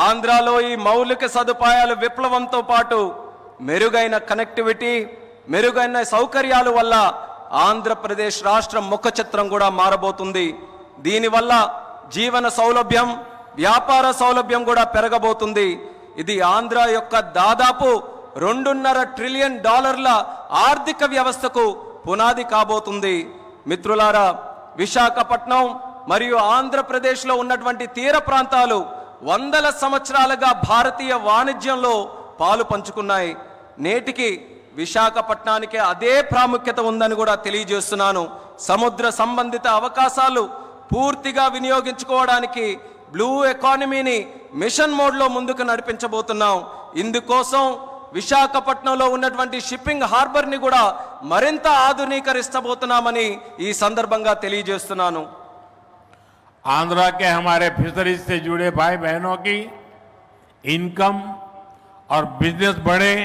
ఆంధ్రాలో ఈ మౌలిక సదుపాయాల విప్లవంతో పాటు మెరుగైన కనెక్టివిటీ, మెరుగైన సౌకర్యాల వల్ల ఆంధ్రప్రదేశ్ రాష్ట్రం ముఖ చిత్రం కూడా మారబోతుంది. దీనివల్ల జీవన సౌలభ్యం, వ్యాపార సౌలభ్యం కూడా పెరగబోతుంది. ఇది ఆంధ్ర యొక్క దాదాపు $2.5 ట్రిలియన్ ఆర్థిక వ్యవస్థకు పునాది కాబోతుంది. మిత్రులారా, విశాఖపట్నం మరియు ఆంధ్రప్రదేశ్లో ఉన్నటువంటి తీర ప్రాంతాలు వందల సంవత్సరాలుగా భారతీయ వాణిజ్యంలో పాలు పంచుకున్నాయి. నేటికి విశాఖపట్నానికి అదే ప్రాముఖ్యత ఉందని కూడా తెలియజేస్తున్నాను. సముద్ర సంబంధిత అవకాశాలు పూర్తిగా వినియోగించుకోవడానికి బ్లూ ఎకానమీని మిషన్ మోడ్లో ముందుకు నడిపించబోతున్నాం. ఇందుకోసం విశాఖపట్నంలో ఉన్నటువంటి షిప్పింగ్ హార్బర్ని కూడా మరింత ఆధునీకరించబోతున్నామని ఈ సందర్భంగా తెలియజేస్తున్నాను. आंध्र के हमारे फिशरीज से जुड़े भाई बहनों की इनकम और बिजनेस बढ़े,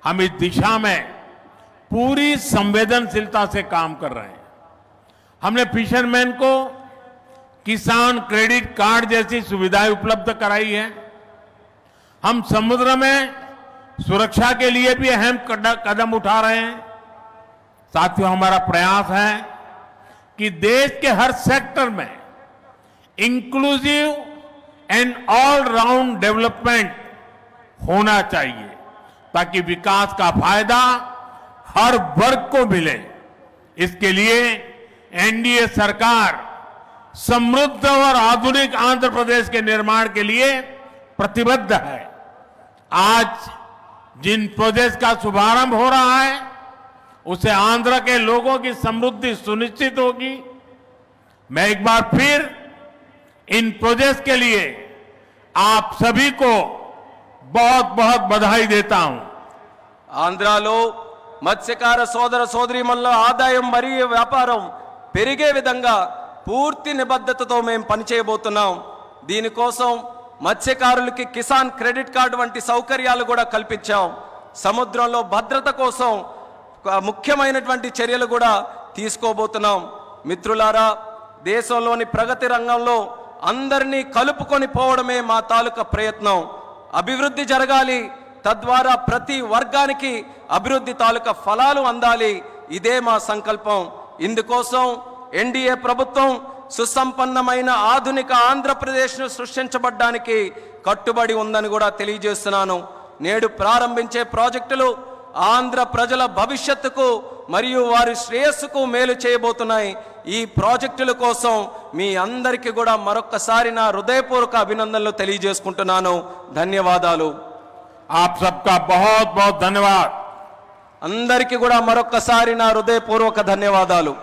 हम इस दिशा में पूरी संवेदनशीलता से काम कर रहे हैं. हमने फिशरमैन को किसान क्रेडिट कार्ड जैसी सुविधाएं उपलब्ध कराई है. हम समुद्र में सुरक्षा के लिए भी अहम कदम उठा रहे हैं. साथियों, हमारा प्रयास है कि देश के हर सेक्टर में inclusive and all round development होना चाहिए ताकि विकास का फायदा हर वर्ग को मिले। इसके लिए एनडीए सरकार समृद्ध और आधुनिक आंध्र प्रदेश के निर्माण के लिए प्रतिबद्ध है। आज जिन प्रोजेक्ट का शुभारंभ हो रहा है उससे आंध्र के लोगों की समृद्धि सुनिश्चित होगी। मैं एक बार फिर इन प्रोजेक्ट के लिए आप सभी को बहुत बहुत बधाई देता हूं। ఆంధ్రాలో మత్స్యకార సోదర సోదరీమణుల ఆదాయం మరియు వ్యాపారం పెరిగే విధంగా పూర్తి నిబద్ధతతో మేము పనిచేయబోతున్నాం। దీనికోసం మత్స్యకారులకి కిసాన్ క్రెడిట్ కార్డు వంటి సౌకర్యాలు కూడా కల్పించాం। సముద్రంలో భద్రత కోసం ముఖ్యమైనటువంటి చర్యలు కూడా తీసుకోబోతున్నాం। మిత్రులారా, దేశంలోని ప్రగతి రంగంలో అందరినీ కలుపుకొని పోవడమే మా తాలూకా ప్రయత్నం। అభివృద్ధి జరగాలి, తద్వారా ప్రతి వర్గానికి అభివృద్ధి తాలూకా ఫలాలు అందాలి, ఇదే మా సంకల్పం। ఇందుకోసం ఎన్డీఏ ప్రభుత్వం సుసంపన్నమైన ఆధునిక ఆంధ్రప్రదేశ్ను సృష్టించబడ్డానికి కట్టుబడి ఉందని కూడా తెలియజేస్తున్నాను। నేడు ప్రారంభించే ప్రాజెక్టులు ఆంధ్ర ప్రజల భవిష్యత్తుకు మరియు వారి శ్రేయస్సుకు మేలు చేయబోతున్నాయి। ఈ ప్రాజెక్టుల కోసం మీ అందరికీ కూడా మరొక్కసారి నా హృదయపూర్వక అభినందనలు తెలియజేసుకుంటున్నాను। ధన్యవాదాలు। आप सबका बहुत बहुत धन्यवाद। అందరికీ కూడా మరొక్కసారి నా హృదయపూర్వక ధన్యవాదాలు।